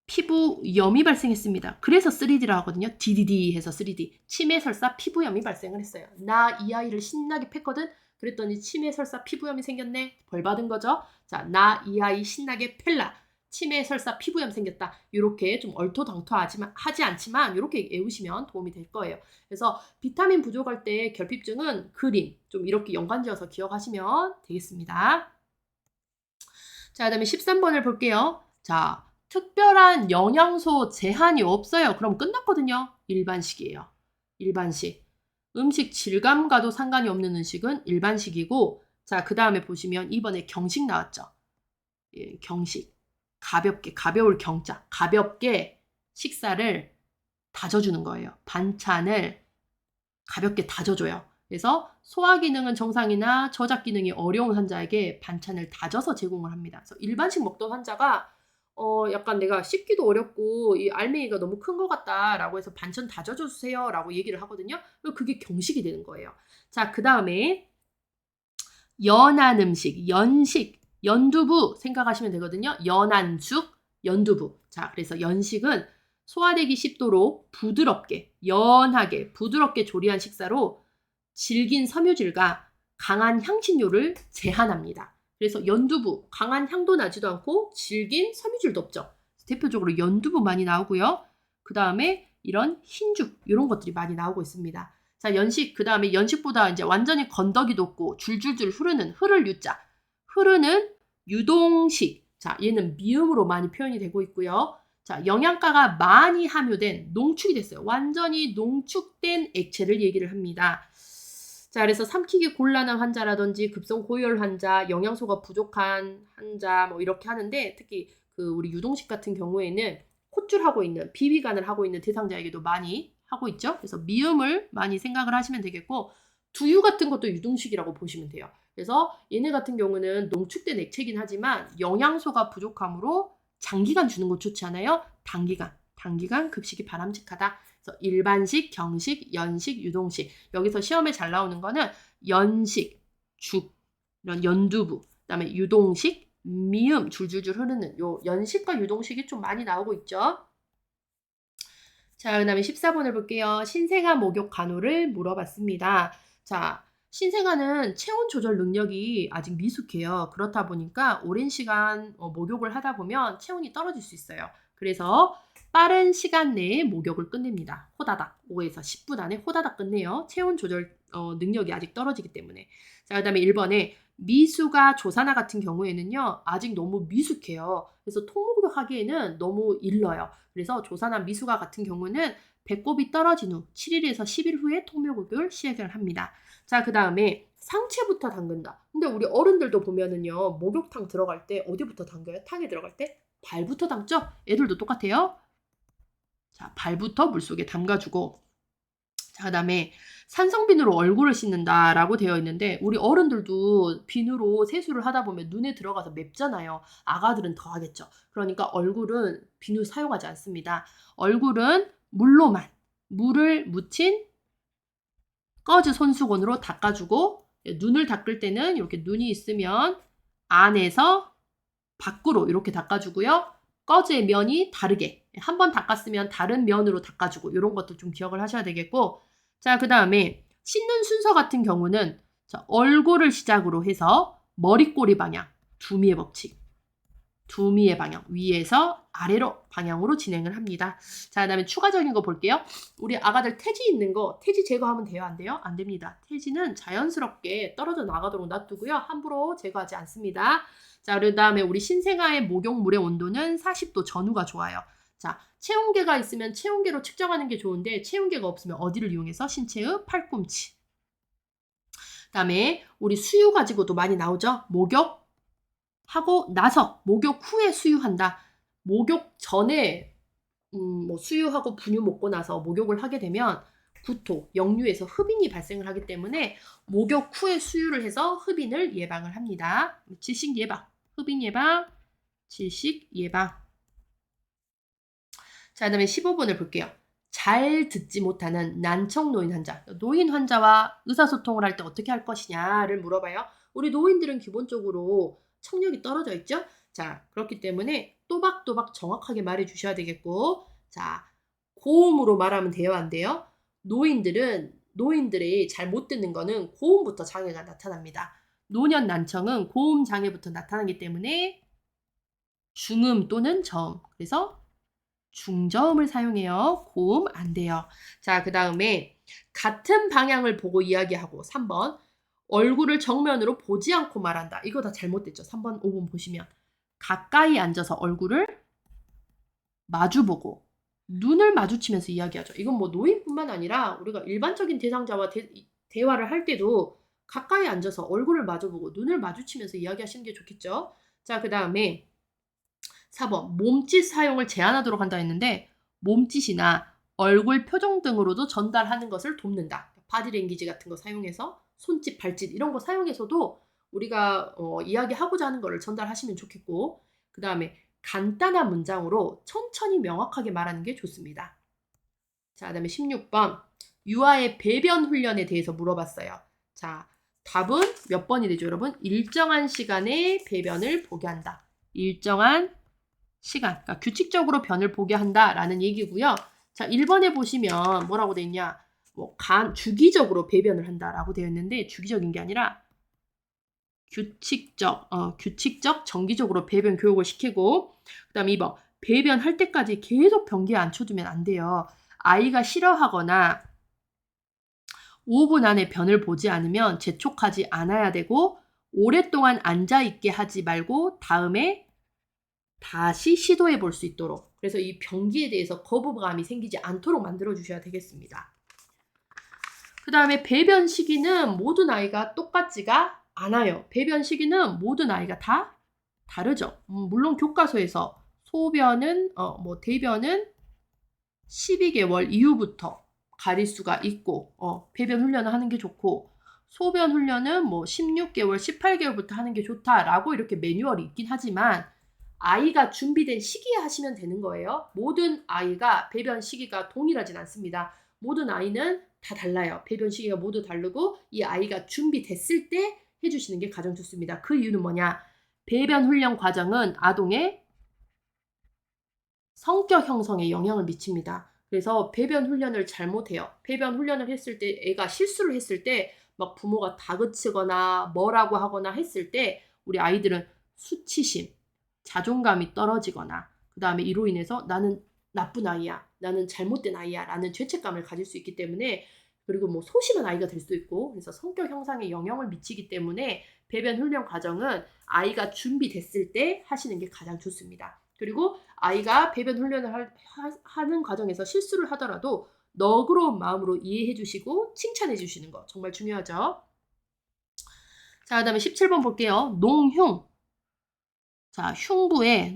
[SPEAKER 1] 피부염이 발생했습니다. 그래서 3D라고 하거든요. DDD 해서 3D. 치매, 설사, 피부염이 발생을 했어요. 나 이 아이를 신나게 팼거든. 그랬더니 치매, 설사, 피부염이 생겼네. 벌 받은 거죠. 자, 나 이 아이 신나게 펠라. 치매, 설사, 피부염 생겼다. 이렇게 좀 얼토당토하지 않지만 이렇게 외우시면 도움이 될 거예요. 그래서 비타민 부족할 때 결핍증은 그림 좀 이렇게 연관지어서 기억하시면 되겠습니다. 자, 그다음에 13번을 볼게요. 자, 특별한 영양소 제한이 없어요. 그럼 끝났거든요. 일반식이에요. 일반식. 음식 질감과도 상관이 없는 음식은 일반식이고, 자, 그 다음에 보시면 이번에 경식 나왔죠. 예, 경식. 가벼울 경자. 가볍게 식사를 다져주는 거예요. 반찬을 가볍게 다져줘요. 그래서 소화 기능은 정상이나 저작 기능이 어려운 환자에게 반찬을 다져서 제공을 합니다. 그래서 일반식 먹던 환자가 약간 내가 씹기도 어렵고 이 알맹이가 너무 큰 것 같다라고 해서 반찬 다져줘 주세요라고 얘기를 하거든요. 그리고 그게 경식이 되는 거예요. 자, 그 다음에 연한 음식, 연두부 생각하시면 되거든요. 연한 죽, 연두부. 자, 그래서 연식은 소화되기 쉽도록 부드럽게, 연하게, 부드럽게 조리한 식사로 질긴 섬유질과 강한 향신료를 제한합니다. 그래서 연두부, 강한 향도 나지도 않고 질긴 섬유질도 없죠. 대표적으로 연두부 많이 나오고요. 그 다음에 이런 흰죽, 이런 것들이 많이 나오고 있습니다. 자, 연식, 그 다음에 연식보다 이제 완전히 건더기도 없고 줄줄줄 흐르는, 흐를 유자. 흐르는 유동식. 자, 얘는 미음으로 많이 표현이 되고 있고요. 자, 영양가가 많이 함유된 농축이 됐어요. 완전히 농축된 액체를 얘기를 합니다. 자, 그래서 삼키기 곤란한 환자라든지 급성 고열 환자, 영양소가 부족한 환자 뭐 이렇게 하는데 특히 그 우리 유동식 같은 경우에는 콧줄하고 있는 비위간을 하고 있는 대상자에게도 많이 하고 있죠. 그래서 미음을 많이 생각을 하시면 되겠고 두유 같은 것도 유동식이라고 보시면 돼요. 그래서 얘네 같은 경우는 농축된 액체이긴 하지만 영양소가 부족하므로 장기간 주는 거 좋지 않아요? 단기간 급식이 바람직하다. 그래서 일반식, 경식, 연식, 유동식. 여기서 시험에 잘 나오는 거는 연식, 죽, 이런 연두부, 그다음에 유동식, 미음 줄줄줄 흐르는 요 연식과 유동식이 좀 많이 나오고 있죠. 자, 그다음에 14번을 볼게요. 신생아 목욕 간호를 물어봤습니다. 자, 신생아는 체온 조절 능력이 아직 미숙해요. 그렇다 보니까 오랜 시간 목욕을 하다 보면 체온이 떨어질 수 있어요. 그래서 빠른 시간 내에 목욕을 끝냅니다. 호다닥 5에서 10분 안에 호다닥 끝내요. 체온 조절 능력이 아직 떨어지기 때문에. 자, 그다음에 1번에 미숙아 조산아 같은 경우에는요. 아직 너무 미숙해요. 그래서 통목욕 하기에는 너무 일러요. 그래서 조산아 미숙아 같은 경우는 배꼽이 떨어진 후 7일에서 10일 후에 통목욕을 시작을 합니다. 자, 그 다음에 상체부터 담근다. 근데 우리 어른들도 보면은요. 목욕탕 들어갈 때 어디부터 담가요? 탕에 들어갈 때 발부터 담죠? 애들도 똑같아요. 자, 발부터 물속에 담가주고 자, 그 다음에 산성비누로 얼굴을 씻는다라고 되어 있는데 우리 어른들도 비누로 세수를 하다 보면 눈에 들어가서 맵잖아요. 아가들은 더 하겠죠. 그러니까 얼굴은 비누 사용하지 않습니다. 얼굴은 물로만 물을 묻힌 꺼즈 손수건으로 닦아주고 눈을 닦을 때는 이렇게 눈이 있으면 안에서 밖으로 이렇게 닦아주고요. 꺼즈의 면이 다르게 한 번 닦았으면 다른 면으로 닦아주고 이런 것도 좀 기억을 하셔야 되겠고 자, 그 다음에 씻는 순서 같은 경우는 자, 얼굴을 시작으로 해서 머리꼬리 방향, 두미의 법칙. 두미의 방향, 위에서 아래로 방향으로 진행을 합니다. 자, 그 다음에 추가적인 거 볼게요. 우리 아가들 태지 있는 거, 태지 제거하면 돼요? 안 돼요? 안 됩니다. 태지는 자연스럽게 떨어져 나가도록 놔두고요. 함부로 제거하지 않습니다. 자, 그 다음에 우리 신생아의 목욕물의 온도는 40도 전후가 좋아요. 자, 체온계가 있으면 체온계로 측정하는 게 좋은데 체온계가 없으면 어디를 이용해서? 신체의 팔꿈치. 그다음에 우리 수유 가지고도 많이 나오죠. 목욕하고 나서 목욕 후에 수유한다. 목욕 전에 뭐 수유하고 분유 먹고 나서 목욕을 하게 되면 구토, 역류에서 흡인이 발생을 하기 때문에 목욕 후에 수유를 해서 흡인을 예방을 합니다. 질식 예방, 흡인 예방, 질식 예방. 자, 그다음에 15번을 볼게요. 잘 듣지 못하는 난청 노인 환자. 노인 환자와 의사소통을 할 때 어떻게 할 것이냐를 물어봐요. 우리 노인들은 기본적으로 청력이 떨어져 있죠? 자, 그렇기 때문에 또박또박 정확하게 말해 주셔야 되겠고 자, 고음으로 말하면 돼요? 안 돼요? 노인들이 잘 못 듣는 거는 고음부터 장애가 나타납니다. 노년 난청은 고음 장애부터 나타나기 때문에 중음 또는 저음. 그래서 중저음을 사용해요. 고음 안 돼요. 자, 그 다음에 같은 방향을 보고 이야기하고 3번 얼굴을 정면으로 보지 않고 말한다. 이거 다 잘못됐죠. 3번, 5번 보시면 가까이 앉아서 얼굴을 마주보고 눈을 마주치면서 이야기하죠. 이건 뭐 노인뿐만 아니라 우리가 일반적인 대상자와 대화를 할 때도 가까이 앉아서 얼굴을 마주보고 눈을 마주치면서 이야기하시는 게 좋겠죠. 자, 그 다음에 4번 몸짓 사용을 제한하도록 한다 했는데 몸짓이나 얼굴 표정 등으로도 전달하는 것을 돕는다. 바디랭귀지 같은 거 사용해서 손짓, 발짓 이런 거 사용해서도 우리가 이야기하고자 하는 거를 전달하시면 좋겠고 그 다음에 간단한 문장으로 천천히 명확하게 말하는 게 좋습니다. 자, 그 다음에 16번 유아의 배변 훈련에 대해서 물어봤어요. 자, 답은 몇 번이 되죠, 여러분? 일정한 시간에 배변을 보게 한다. 일정한 시간, 그러니까 규칙적으로 변을 보게 한다라는 얘기고요. 자, 1번에 보시면 뭐라고 돼 있냐? 주기적으로 배변을 한다라고 되어 있는데 주기적인 게 아니라 규칙적, 정기적으로 배변 교육을 시키고, 그다음에 2번, 배변할 때까지 계속 변기에 앉혀두면 안 돼요. 아이가 싫어하거나 5분 안에 변을 보지 않으면 재촉하지 않아야 되고, 오랫동안 앉아있게 하지 말고 다음에 다시 시도해 볼 수 있도록, 그래서 이 변기에 대해서 거부감이 생기지 않도록 만들어 주셔야 되겠습니다. 그 다음에 배변 시기는 모든 아이가 똑같지가 않아요. 배변 시기는 모든 아이가 다 다르죠. 물론 교과서에서 소변은 대변은 12개월 이후부터 가릴 수가 있고 배변 훈련을 하는 게 좋고, 소변 훈련은 16개월, 18개월부터 하는 게 좋다라고 이렇게 매뉴얼이 있긴 하지만 아이가 준비된 시기에 하시면 되는 거예요. 모든 아이가 배변 시기가 동일하진 않습니다. 모든 아이는 다 달라요. 배변 시기가 모두 다르고 이 아이가 준비됐을 때 해주시는 게 가장 좋습니다. 그 이유는 뭐냐? 배변 훈련 과정은 아동의 성격 형성에 영향을 미칩니다. 그래서 배변 훈련을 잘못해요. 배변 훈련을 했을 때 애가 실수를 했을 때 막 부모가 다그치거나 뭐라고 하거나 했을 때 우리 아이들은 수치심, 자존감이 떨어지거나 그 다음에 이로 인해서 나는 나쁜 아이야, 나는 잘못된 아이야 라는 죄책감을 가질 수 있기 때문에, 그리고 소심한 아이가 될 수도 있고, 그래서 성격 형성에 영향을 미치기 때문에 배변 훈련 과정은 아이가 준비됐을 때 하시는 게 가장 좋습니다. 그리고 아이가 배변 훈련을 하는 과정에서 실수를 하더라도 너그러운 마음으로 이해해 주시고 칭찬해 주시는 거 정말 중요하죠. 자, 그 다음에 17번 볼게요. 농흉. 자, 흉부에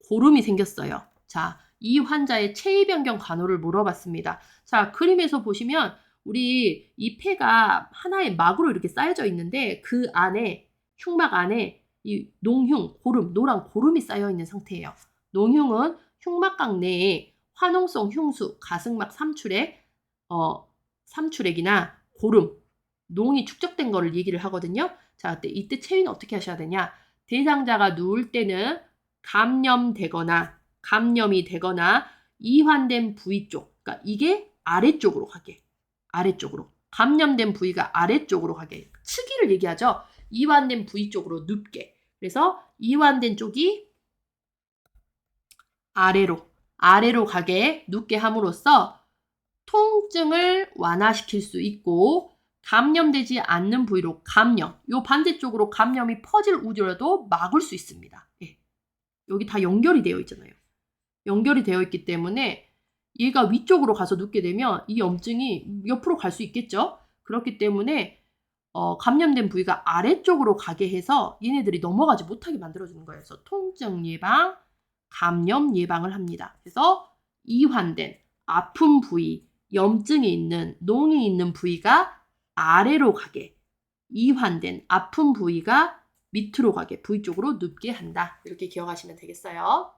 [SPEAKER 1] 고름이 생겼어요. 자, 이 환자의 체위 변경 간호를 물어봤습니다. 자, 그림에서 보시면 우리 이 폐가 하나의 막으로 이렇게 쌓여져 있는데 그 안에, 흉막 안에 이 고름, 노란 고름이 쌓여 있는 상태예요. 농흉은 흉막각 내에 화농성 흉수, 가승막 삼출액이나 고름, 농이 축적된 거를 얘기를 하거든요. 자, 이때 체위는 어떻게 하셔야 되냐? 대상자가 누울 때는 감염이 되거나 이환된 부위 쪽, 그러니까 이게 아래쪽으로 가게. 아래쪽으로. 감염된 부위가 아래쪽으로 가게. 측이를 얘기하죠. 이완된 부위 쪽으로 눕게. 그래서 이완된 쪽이 아래로 가게 눕게 함으로써 통증을 완화시킬 수 있고, 감염되지 않는 부위로 요 반대쪽으로 감염이 퍼질 우려도 막을 수 있습니다. 예. 여기 다 연결이 되어 있잖아요. 연결이 되어 있기 때문에 얘가 위쪽으로 가서 눕게 되면 이 염증이 옆으로 갈 수 있겠죠. 그렇기 때문에 감염된 부위가 아래쪽으로 가게 해서 얘네들이 넘어가지 못하게 만들어주는 거예요. 그래서 통증 예방, 감염 예방을 합니다. 그래서 이환된 아픈 부위, 염증이 있는, 농이 있는 부위가 아래로 가게, 이환된 아픈 부위가 밑으로 가게, 부위 쪽으로 눕게 한다. 이렇게 기억하시면 되겠어요.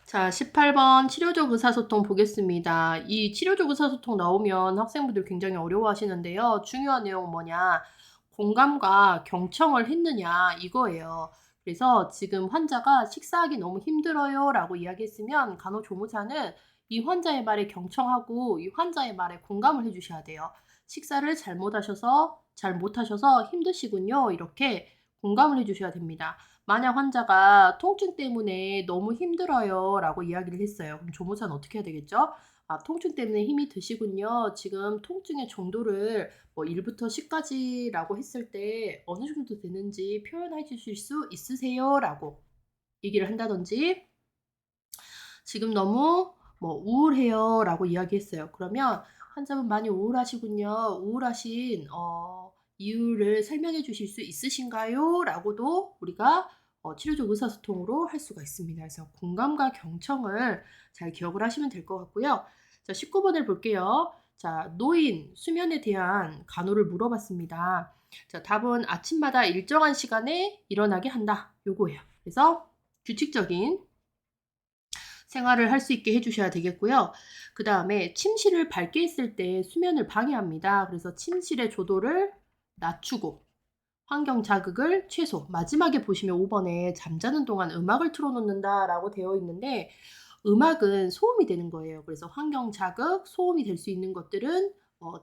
[SPEAKER 1] 자, 18번 치료적 의사소통 보겠습니다. 이 치료적 의사소통 나오면 학생분들 굉장히 어려워하시는데요. 중요한 내용은 뭐냐? 공감과 경청을 했느냐 이거예요. 그래서 지금 환자가 식사하기 너무 힘들어요 라고 이야기했으면 간호조무사는 이 환자의 말에 경청하고 이 환자의 말에 공감을 해주셔야 돼요. 식사를 잘 못하셔서 힘드시군요. 이렇게 공감을 해주셔야 됩니다. 만약 환자가 통증 때문에 너무 힘들어요 라고 이야기를 했어요. 그럼 조무사는 어떻게 해야 되겠죠? 통증 때문에 힘이 드시군요. 지금 통증의 정도를 1부터 10까지라고 했을 때 어느 정도 되는지 표현해 주실 수 있으세요? 라고 얘기를 한다든지, 지금 너무 우울해요 라고 이야기했어요. 그러면 환자분 많이 우울하시군요. 우울하신 이유를 설명해 주실 수 있으신가요? 라고도 우리가 치료적 의사소통으로 할 수가 있습니다. 그래서 공감과 경청을 잘 기억을 하시면 될 것 같고요. 자, 19번을 볼게요. 자, 노인 수면에 대한 간호를 물어봤습니다. 자, 답은 아침마다 일정한 시간에 일어나게 한다. 요거예요. 그래서 규칙적인 생활을 할 수 있게 해주셔야 되겠고요. 그 다음에 침실을 밝게 했을 때 수면을 방해합니다. 그래서 침실의 조도를 낮추고 환경 자극을 최소. 마지막에 보시면 5번에 잠자는 동안 음악을 틀어놓는다 라고 되어 있는데 음악은 소음이 되는 거예요. 그래서 환경 자극, 소음이 될 수 있는 것들은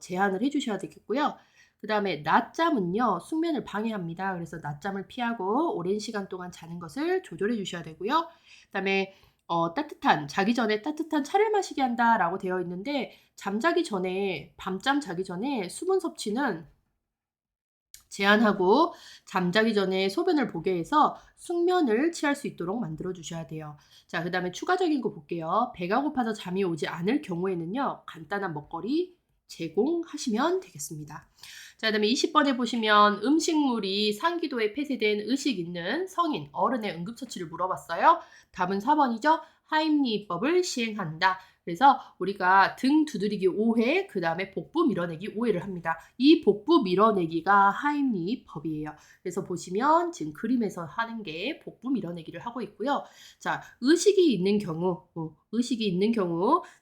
[SPEAKER 1] 제한을 해주셔야 되겠고요. 그 다음에 낮잠은요, 숙면을 방해합니다. 그래서 낮잠을 피하고 오랜 시간 동안 자는 것을 조절해 주셔야 되고요. 그 다음에 자기 전에 따뜻한 차를 마시게 한다라고 되어 있는데 잠자기 전에, 밤잠 자기 전에 수분 섭취는 제한하고 잠자기 전에 소변을 보게 해서 숙면을 취할 수 있도록 만들어 주셔야 돼요. 자, 그 다음에 추가적인 거 볼게요. 배가 고파서 잠이 오지 않을 경우에는요, 간단한 먹거리 제공하시면 되겠습니다. 자, 그 다음에 20번에 보시면 음식물이 상기도에 폐쇄된 의식 있는 성인, 어른의 응급처치를 물어봤어요. 답은 4번이죠. 하임리법을 시행한다. 그래서 우리가 등 두드리기 5회, 그 다음에 복부 밀어내기 5회를 합니다. 이 복부 밀어내기가 하임리법이에요. 그래서 보시면 지금 그림에서 하는 게 복부 밀어내기를 하고 있고요. 자, 의식이 있는 경우,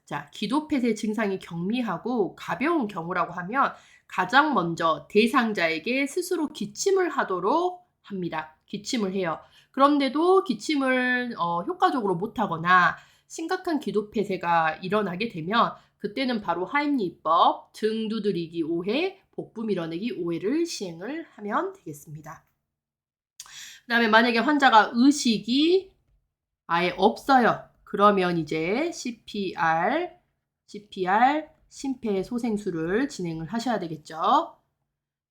[SPEAKER 1] 자, 기도 폐쇄 증상이 경미하고 가벼운 경우라고 하면 가장 먼저 대상자에게 스스로 기침을 하도록 합니다. 기침을 해요. 그런데도 기침을 효과적으로 못하거나 심각한 기도 폐쇄가 일어나게 되면 그때는 바로 하임리법, 등 두드리기 5회, 복부 밀어내기 5회를 시행을 하면 되겠습니다. 그 다음에 만약에 환자가 의식이 아예 없어요. 그러면 이제 CPR, 심폐소생술을 진행을 하셔야 되겠죠.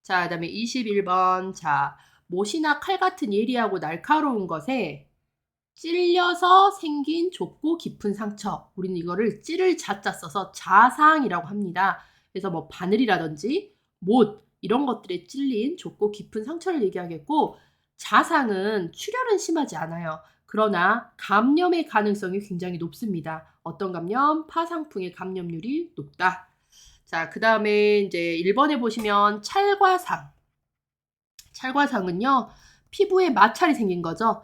[SPEAKER 1] 자, 그 다음에 21번. 자, 못이나 칼 같은 예리하고 날카로운 것에 찔려서 생긴 좁고 깊은 상처. 우리는 이거를 찌를 자자 써서 자상이라고 합니다. 그래서 뭐 바늘이라든지 못 이런 것들에 찔린 좁고 깊은 상처를 얘기하겠고 자상은 출혈은 심하지 않아요. 그러나 감염의 가능성이 굉장히 높습니다. 어떤 감염? 파상풍의 감염률이 높다. 자, 그 다음에 이제 1번에 보시면 찰과상. 찰과상은요, 피부에 마찰이 생긴 거죠.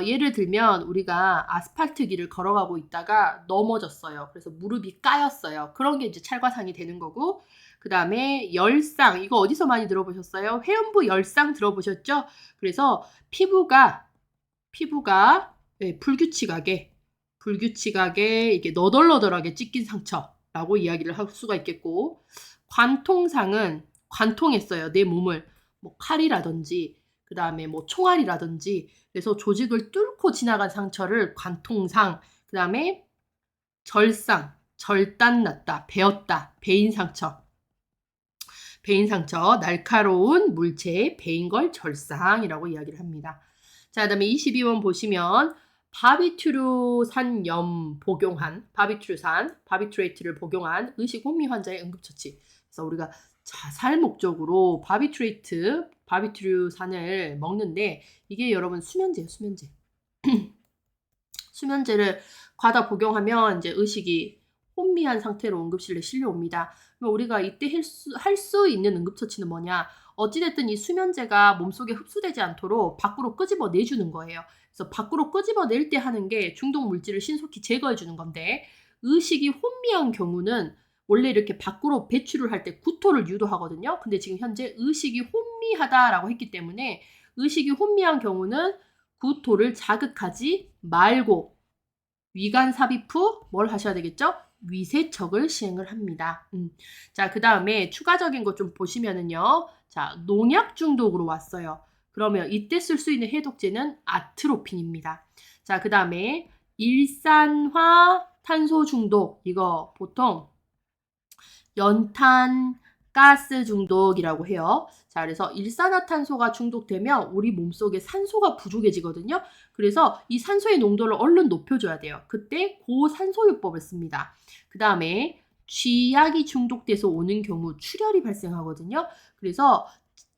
[SPEAKER 1] 예를 들면 우리가 아스팔트 길을 걸어가고 있다가 넘어졌어요. 그래서 무릎이 까였어요. 그런 게 이제 찰과상이 되는 거고, 그 다음에 열상. 이거 어디서 많이 들어보셨어요? 회음부 열상 들어보셨죠? 그래서 피부가 불규칙하게 이게 너덜너덜하게 찢긴 상처라고 이야기를 할 수가 있겠고, 관통상은 관통했어요. 내 몸을 뭐 칼이라든지 그 다음에 뭐 총알이라든지 그래서 조직을 뚫고 지나간 상처를 관통상, 그 다음에 절상, 절단났다, 베었다, 베인 상처, 날카로운 물체에 베인 걸 절상이라고 이야기를 합니다. 자, 그 다음에 22번 보시면 바비트레이트를 복용한 의식 혼미 환자의 응급처치. 그래서 우리가 자살 목적으로 바비트류산을 먹는데 이게 여러분 수면제예요, 수면제. 수면제를 과다 복용하면 이제 의식이 혼미한 상태로 응급실에 실려옵니다. 그럼 우리가 이때 할 수 있는 응급처치는 뭐냐? 어찌됐든 이 수면제가 몸속에 흡수되지 않도록 밖으로 끄집어 내주는 거예요. 그래서 밖으로 끄집어낼 때 하는 게 중독 물질을 신속히 제거해 주는 건데 의식이 혼미한 경우는 원래 이렇게 밖으로 배출을 할 때 구토를 유도하거든요. 근데 지금 현재 의식이 혼미하다라고 했기 때문에 의식이 혼미한 경우는 구토를 자극하지 말고 위관 삽입 후 뭘 하셔야 되겠죠? 위세척을 시행을 합니다. 자, 그 다음에 추가적인 것 좀 보시면은요. 자, 농약 중독으로 왔어요. 그러면 이때 쓸 수 있는 해독제는 아트로핀입니다. 자, 그 다음에 일산화 탄소 중독. 이거 보통 연탄 가스 중독이라고 해요. 자, 그래서 일산화탄소가 중독되면 우리 몸속에 산소가 부족해지거든요. 그래서 이 산소의 농도를 얼른 높여줘야 돼요. 그때 고산소요법을 씁니다. 그 다음에 쥐약이 중독돼서 오는 경우 출혈이 발생하거든요. 그래서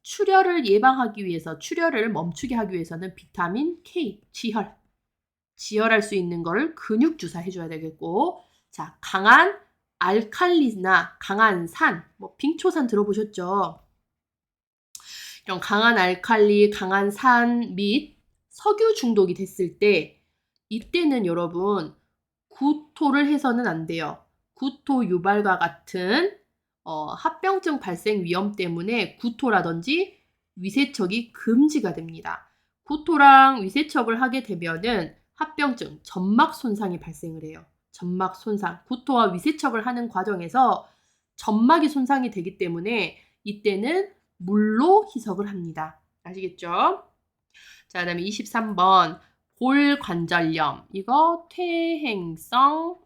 [SPEAKER 1] 출혈을 예방하기 위해서, 출혈을 멈추게 하기 위해서는 비타민 K, 지혈할 수 있는 걸 근육 주사해줘야 되겠고, 자, 강한 알칼리나 강한 산, 뭐 빙초산 들어보셨죠? 이런 강한 알칼리, 강한 산 및 석유 중독이 됐을 때 이때는 여러분 구토를 해서는 안 돼요. 구토 유발과 같은 합병증 발생 위험 때문에 구토라든지 위세척이 금지가 됩니다. 구토랑 위세척을 하게 되면은 합병증, 점막 손상이 발생을 해요. 점막 손상, 구토와 위세척을 하는 과정에서 점막이 손상이 되기 때문에 이때는 물로 희석을 합니다. 아시겠죠? 자, 그다음에 23번 골관절염. 이거 퇴행성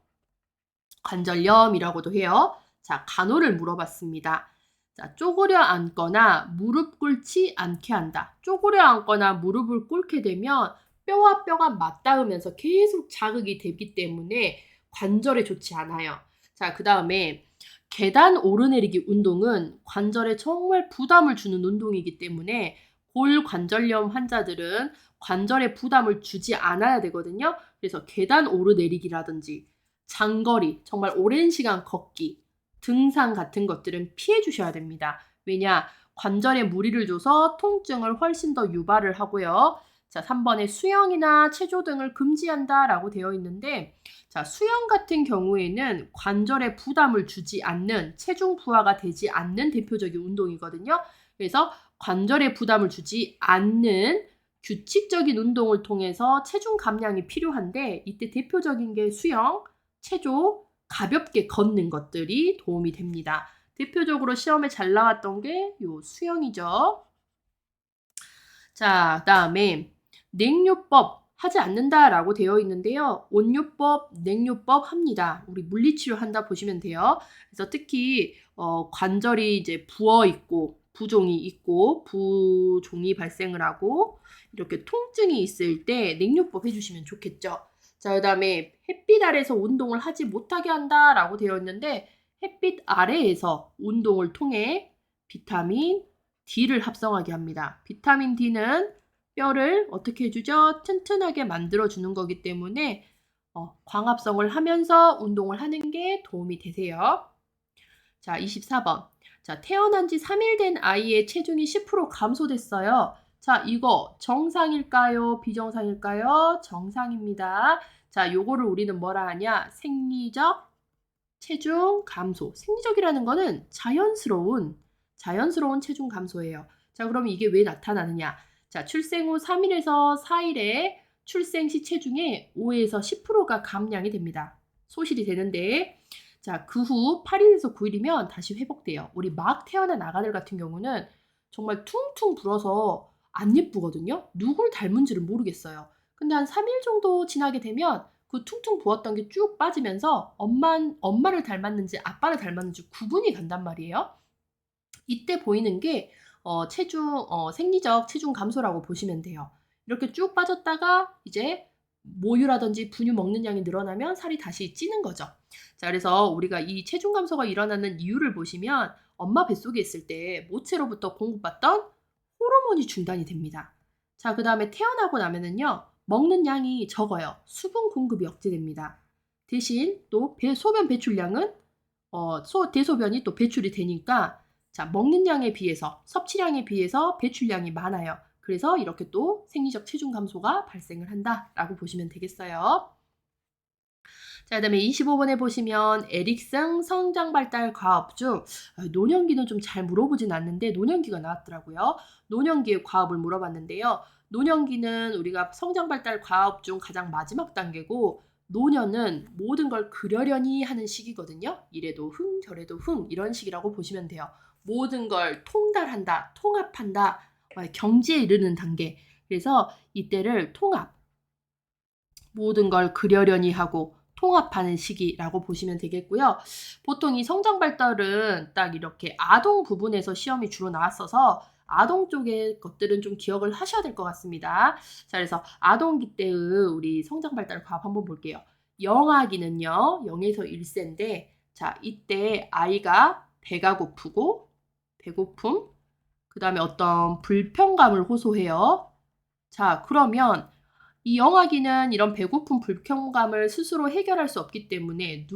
[SPEAKER 1] 관절염이라고도 해요. 자, 간호를 물어봤습니다. 자, 쪼그려 앉거나 무릎 꿇지 않게 한다. 쪼그려 앉거나 무릎을 꿇게 되면 뼈와 뼈가 맞닿으면서 계속 자극이 되기 때문에 관절에 좋지 않아요. 자, 그다음에 계단 오르내리기 운동은 관절에 정말 부담을 주는 운동이기 때문에 골관절염 환자들은 관절에 부담을 주지 않아야 되거든요. 그래서 계단 오르내리기라든지 장거리, 정말 오랜 시간 걷기, 등산 같은 것들은 피해 주셔야 됩니다. 왜냐? 관절에 무리를 줘서 통증을 훨씬 더 유발을 하고요. 자, 3번에 수영이나 체조 등을 금지한다라고 되어 있는데, 자, 수영 같은 경우에는 관절에 부담을 주지 않는, 체중 부하가 되지 않는 대표적인 운동이거든요. 그래서 관절에 부담을 주지 않는 규칙적인 운동을 통해서 체중 감량이 필요한데, 이때 대표적인 게 수영, 체조, 가볍게 걷는 것들이 도움이 됩니다. 대표적으로 시험에 잘 나왔던 게 요 수영이죠. 자, 그다음에 냉요법 하지 않는다라고 되어 있는데요. 온요법, 냉요법 합니다. 우리 물리치료 한다 보시면 돼요. 그래서 특히 관절이 이제 부어 있고 부종이 있고 부종이 발생을 하고 이렇게 통증이 있을 때 냉요법 해주시면 좋겠죠. 자, 그다음에 햇빛 아래에서 운동을 하지 못하게 한다라고 되어 있는데 햇빛 아래에서 운동을 통해 비타민 D를 합성하게 합니다. 비타민 D는 뼈를 어떻게 해주죠? 튼튼하게 만들어주는 거기 때문에 광합성을 하면서 운동을 하는 게 도움이 되세요. 자, 24번. 자, 태어난 지 3일 된 아이의 체중이 10% 감소됐어요. 자, 이거 정상일까요? 비정상일까요? 정상입니다. 자, 요거를 우리는 뭐라 하냐? 생리적 체중 감소. 생리적이라는 거는 자연스러운 체중 감소예요. 자, 그럼 이게 왜 나타나느냐? 자, 출생 후 3일에서 4일에 출생 시 체중의 5에서 10%가 감량이 됩니다. 소실이 되는데, 자, 그 후 8일에서 9일이면 다시 회복돼요. 우리 막 태어난 아가들 같은 경우는 정말 퉁퉁 불어서 안 예쁘거든요. 누굴 닮은지를 모르겠어요. 근데 한 3일 정도 지나게 되면 그 퉁퉁 부었던 게 쭉 빠지면서 엄마를 닮았는지 아빠를 닮았는지 구분이 간단 말이에요. 이때 보이는 게 생리적 체중 감소라고 보시면 돼요. 이렇게 쭉 빠졌다가 이제 모유라든지 분유 먹는 양이 늘어나면 살이 다시 찌는 거죠. 자, 그래서 우리가 이 체중 감소가 일어나는 이유를 보시면 엄마 뱃속에 있을 때 모체로부터 공급받던 호르몬이 중단이 됩니다. 자, 그다음에 태어나고 나면은요. 먹는 양이 적어요. 수분 공급이 억제됩니다. 대신 또 소변 배출량은 대소변이 또 배출이 되니까 자, 먹는 양에 비해서 섭취량에 비해서 배출량이 많아요. 그래서 이렇게 또 생리적 체중 감소가 발생을 한다라고 보시면 되겠어요. 자, 그다음에 25번에 보시면 에릭슨 성장 발달 과업 중 노년기는 좀 잘 물어보진 않는데 노년기가 나왔더라고요. 노년기의 과업을 물어봤는데요. 노년기는 우리가 성장 발달 과업 중 가장 마지막 단계고 노년은 모든 걸 그려려니 하는 시기거든요. 이래도 흥 저래도 흥 이런 시기라고 보시면 돼요. 모든 걸 통달한다, 통합한다, 경지에 이르는 단계. 그래서 이때를 통합, 모든 걸 그려려니 하고 통합하는 시기라고 보시면 되겠고요. 보통 이 성장 발달은 딱 이렇게 아동 부분에서 시험이 주로 나왔어서 아동 쪽의 것들은 좀 기억을 하셔야 될 것 같습니다. 자, 그래서 아동기 때의 우리 성장 발달 과업 한번 볼게요. 영아기는요, 0에서 1세인데, 자, 이때 아이가 배가 고프고, 배고픔, 그 다음에 어떤 불편감을 호소해요. 자, 그러면 이 영아기는 이런 배고픔, 불편감을 스스로 해결할 수 없기 때문에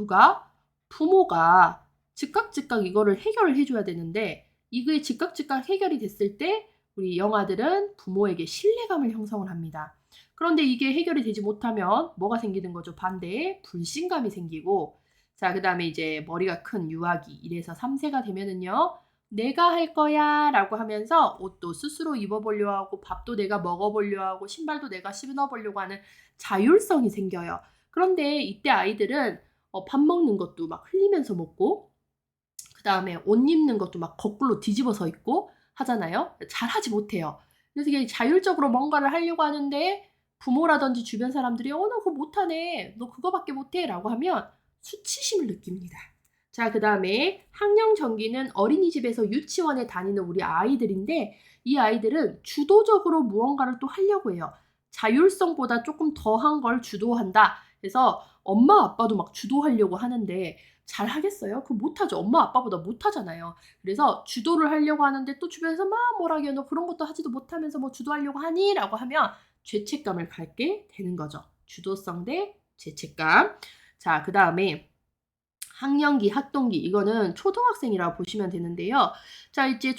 [SPEAKER 1] 부모가 즉각 이거를 해결을 해줘야 되는데 이게 즉각 해결이 됐을 때 우리 영아들은 부모에게 신뢰감을 형성을 합니다. 그런데 이게 해결이 되지 못하면 뭐가 생기는 거죠? 반대에 불신감이 생기고 자, 그다음에 이제 머리가 큰 유아기 1에서 3세가 되면은요. "내가 할 거야."라고 하면서 옷도 스스로 입어 보려 하고 밥도 내가 먹어 보려 하고 신발도 내가 신어 보려고 하는 자율성이 생겨요. 그런데 이때 아이들은 밥 먹는 것도 막 흘리면서 먹고 그다음에 옷 입는 것도 막 거꾸로 뒤집어서 입고 하잖아요. 잘하지 못해요. 그래서 이게 자율적으로 뭔가를 하려고 하는데 부모라든지 주변 사람들이 "어 너 그거 못하네. 너 그거밖에 못해."라고 하면 수치심을 느낍니다. 자, 그다음에 학령 전기는 어린이집에서 유치원에 다니는 우리 아이들인데 이 아이들은 주도적으로 무언가를 또 하려고 해요. 자율성보다 쪼끔 더한 걸 주도한다. 그래서 엄마 아빠도 막 주도하려고 하는데 잘하겠어요? 그거 못하죠. 엄마 아빠보다 못하잖아요. 그래서 주도를 하려고 하는데 또 주변에서 막 뭐라 해요. "너 그런 것도 하지도 못하면서 뭐 주도하려고 하니?" 라고 하면 죄책감을 갖게 되는 거죠. 주도성 대 죄책감. 자, 그다음에 학령기, 학동기 이거는 초등학생이라고 보시면 되는데요. 자, 이제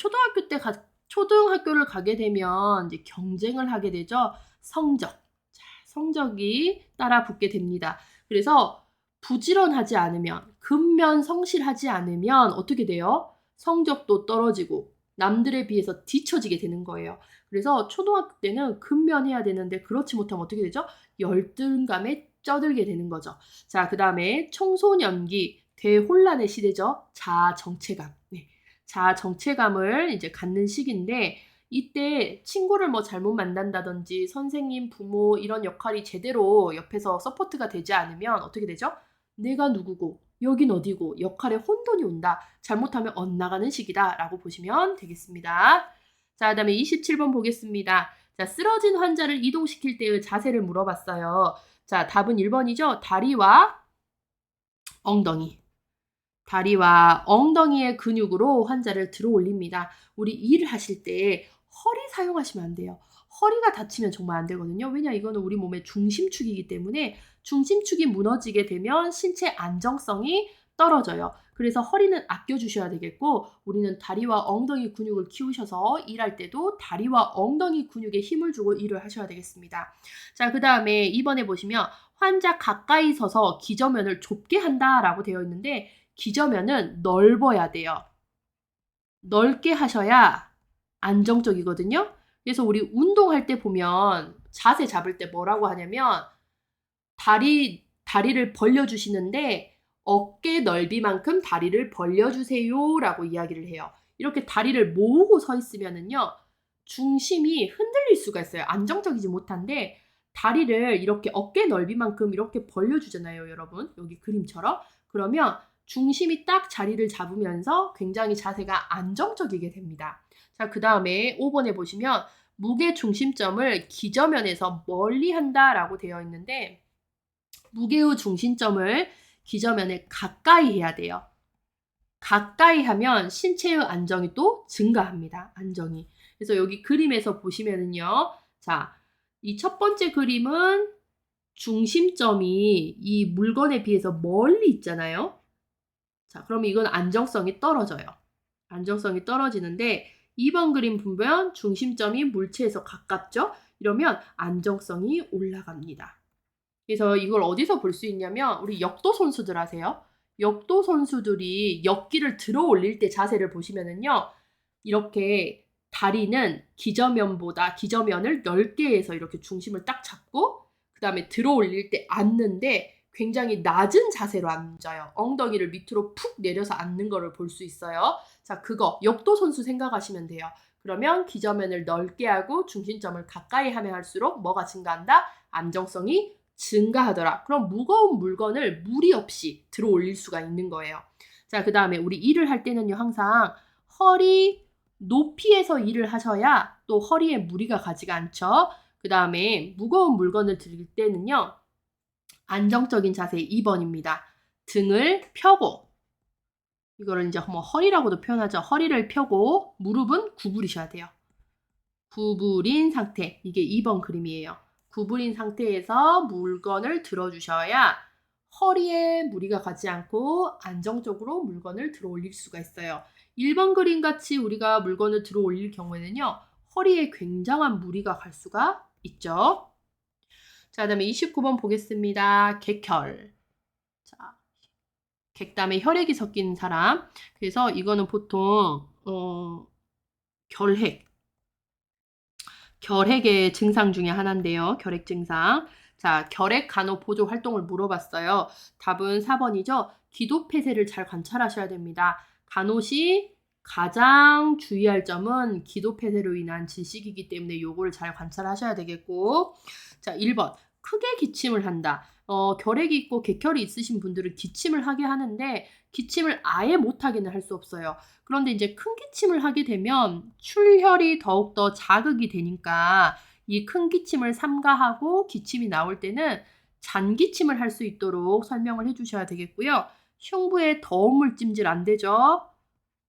[SPEAKER 1] 초등학교를 가게 되면 이제 경쟁을 하게 되죠. 성적. 자, 성적이 따라 붙게 됩니다. 그래서 부지런하지 않으면 근면성실하지 않으면 어떻게 돼요? 성적도 떨어지고 남들에 비해서 뒤처지게 되는 거예요. 그래서 초등학교 때는 근면해야 되는데 그렇지 못하면 어떻게 되죠? 열등감에 쩌들게 되는 거죠. 자, 그다음에 청소년기 대혼란의 시대죠. 자아 정체감. 네. 자아 정체감을 이제 갖는 시기인데 이때 친구를 뭐 잘못 만난다든지 선생님, 부모 이런 역할이 제대로 옆에서 서포트가 되지 않으면 어떻게 되죠? 내가 누구고 여긴 어디고 역할에 혼돈이 온다. 잘못하면 엇나가는 시기다라고 보시면 되겠습니다. 자, 그다음에 27번 보겠습니다. 자, 쓰러진 환자를 이동시킬 때의 자세를 물어봤어요. 자, 답은 1번이죠. 다리와 엉덩이. 다리와 엉덩이의 근육으로 환자를 들어 올립니다. 우리 일을 하실 때 허리 사용하시면 안 돼요. 허리가 다치면 정말 안 되거든요. 왜냐 이거는 우리 몸의 중심축이기 때문에 중심축이 무너지게 되면 신체 안정성이 떨어져요. 그래서 허리는 아껴 주셔야 되겠고 우리는 다리와 엉덩이 근육을 키우셔서 일할 때도 다리와 엉덩이 근육에 힘을 주고 일을 하셔야 되겠습니다. 자, 그다음에 이번에 보시면 환자 가까이 서서 기저면을 좁게 한다라고 되어 있는데 기저면은 넓어야 돼요. 넓게 하셔야 안정적이거든요. 그래서 우리 운동할 때 보면 자세 잡을 때 뭐라고 하냐면 다리를 벌려 주시는데 "어깨 넓이만큼 다리를 벌려 주세요."라고 이야기를 해요. 이렇게 다리를 모으고 서 있으면은요. 중심이 흔들릴 수가 있어요. 안정적이지 못한데 다리를 이렇게 어깨 넓이만큼 이렇게 벌려 주잖아요, 여러분. 여기 그림처럼. 그러면 중심이 딱 자리를 잡으면서 굉장히 자세가 안정적이게 됩니다. 자, 그다음에 5번에 보시면 무게 중심점을 기저면에서 멀리한다라고 되어 있는데 무게의 중심점을 기저면에 가까이 해야 돼요. 가까이 하면 신체의 안정이 또 증가합니다. 안정이. 그래서 여기 그림에서 보시면은요. 자, 이 첫 번째 그림은 중심점이 이 물건에 비해서 멀리 있잖아요. 자, 그러면 이건 안정성이 떨어져요. 안정성이 떨어지는데 2번 그림 보면 중심점이 물체에서 가깝죠? 이러면 안정성이 올라갑니다. 그래서 이걸 어디서 볼 수 있냐면 우리 역도 선수들 아세요? 역도 선수들이 역기를 들어 올릴 때 자세를 보시면은요. 이렇게 다리는 기저면을 넓게 해서 이렇게 중심을 딱 잡고 그다음에 들어 올릴 때 앉는데 굉장히 낮은 자세로 앉아요. 엉덩이를 밑으로 푹 내려서 앉는 거를 볼 수 있어요. 자, 그거 역도 선수 생각하시면 돼요. 그러면 기저면을 넓게 하고 중심점을 가까이 하면 할수록 뭐가 증가한다? 안정성이 증가하더라. 그럼 무거운 물건을 무리 없이 들어 올릴 수가 있는 거예요. 자, 그다음에 우리 일을 할 때는요. 항상 허리 높이에서 일을 하셔야 또 허리에 무리가 가지가 않죠. 그다음에 무거운 물건을 들 때는요. 안정적인 자세 2번입니다. 등을 펴고 이거를 이제 뭐 허리라고도 표현하죠. 허리를 펴고 무릎은 구부리셔야 돼요. 구부린 상태. 이게 2번 그림이에요. 구부린 상태에서 물건을 들어주셔야 허리에 무리가 가지 않고 안정적으로 물건을 들어 올릴 수가 있어요. 1번 그림 같이 우리가 물건을 들어 올릴 경우에는요. 허리에 굉장한 무리가 갈 수가 있죠. 자, 그다음에 29번 보겠습니다. 객혈. 자, 객담에 혈액이 섞인 사람. 그래서 이거는 보통 결핵의 증상 중에 하나인데요. 결핵 증상. 자, 결핵 간호 보조 활동을 물어봤어요. 답은 4번이죠. 기도 폐쇄를 잘 관찰하셔야 됩니다. 간호 시 가장 주의할 점은 기도 폐쇄로 인한 질식이기 때문에 요거를 잘 관찰하셔야 되겠고. 자, 1번. 크게 기침을 한다. 결핵이 있고 객혈이 있으신 분들은 기침을 하게 하는데 기침을 아예 못하게는 할 수 없어요. 그런데 이제 큰 기침을 하게 되면 출혈이 더욱더 자극이 되니까 이 큰 기침을 삼가하고 기침이 나올 때는 잔기침을 할 수 있도록 설명을 해주셔야 되겠고요. 흉부에 더운 물 찜질 안 되죠.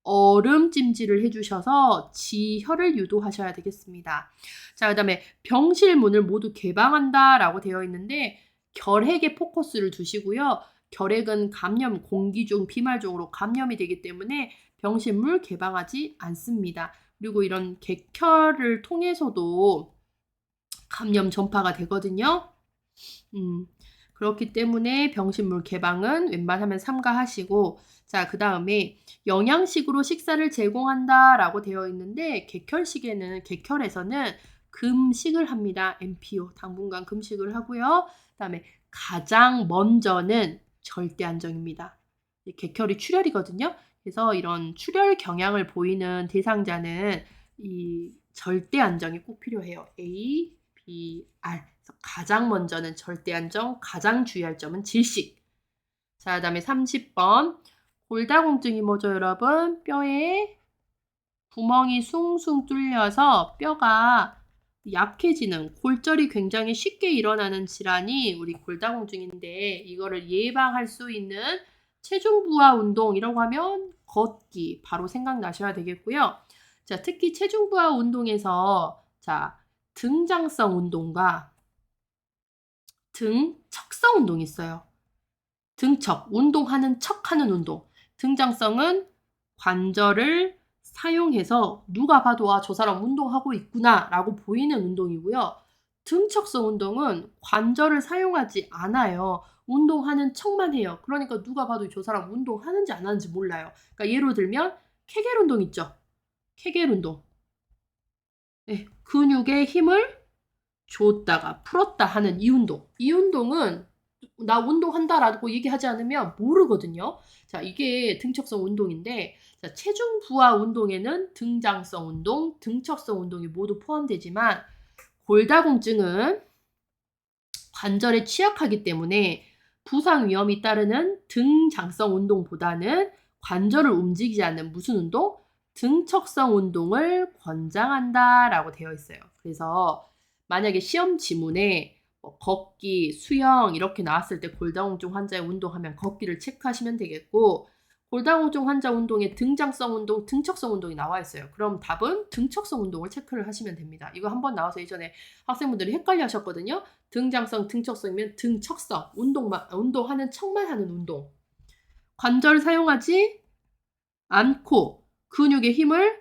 [SPEAKER 1] 얼음 찜질을 해주셔서 지혈을 유도하셔야 되겠습니다. 자, 그 다음에 병실 문을 모두 개방한다라고 되어 있는데 결핵에 포커스를 두시고요. 결핵은 감염, 공기 중, 비말 중으로 감염이 되기 때문에 병실문 개방하지 않습니다. 그리고 이런 객혈을 통해서도 감염 전파가 되거든요. 그렇기 때문에 병실문 개방은 웬만하면 삼가하시고, 자, 그 다음에 영양식으로 식사를 제공한다라고 되어 있는데 객혈에서는 금식을 합니다. MPO, 당분간 금식을 하고요. 그 다음에 가장 먼저는 절대 안정입니다. 객혈이 출혈이거든요. 그래서 이런 출혈 경향을 보이는 대상자는 이 절대 안정이 꼭 필요해요. A, B, R. 가장 먼저는 절대 안정, 가장 주의할 점은 질식. 자, 그다음에 30번. 골다공증이 뭐죠, 여러분? 뼈에 구멍이 숭숭 뚫려서 뼈가 약해지는, 골절이 굉장히 쉽게 일어나는 질환이 우리 골다공증인데 이거를 예방할 수 있는 체중 부하 운동이라고 하면 걷기 바로 생각나셔야 되겠고요. 자, 특히 체중 부하 운동에서 자, 등장성 운동과 등척성 운동이 있어요. 등척, 운동하는 척하는 운동. 등장성은 관절을 사용해서 누가 봐도 아, 저 사람 운동하고 있구나 라고 보이는 운동이고요. 등척성 운동은 관절을 사용하지 않아요. 운동하는 척만 해요. 그러니까 누가 봐도 저 사람 운동하는지 안 하는지 몰라요. 그러니까 예로 들면 케겔 운동 있죠. 케겔 운동. 네, 근육에 힘을 줬다가 풀었다 하는 이 운동. 이 운동은 나 운동한다라고 얘기하지 않으면 모르거든요. 자, 이게 등척성 운동인데, 자, 체중 부하 운동에는 등장성 운동, 등척성 운동이 모두 포함되지만 골다공증은 관절에 취약하기 때문에 부상 위험이 따르는 등장성 운동보다는 관절을 움직이지 않는 무슨 운동? 등척성 운동을 권장한다라고 되어 있어요. 그래서 만약에 시험 지문에 걷기, 수영 이렇게 나왔을 때 골다공증 환자의 운동하면 걷기를 체크하시면 되겠고, 골다공증 환자 운동에 등장성 운동, 등척성 운동이 나와 있어요. 그럼 답은 등척성 운동을 체크를 하시면 됩니다. 이거 한번 나와서 예전에 학생분들이 헷갈려 하셨거든요. 등장성, 등척성이면 등척성, 운동하는 척만 하는 운동. 관절을 사용하지 않고 근육에 힘을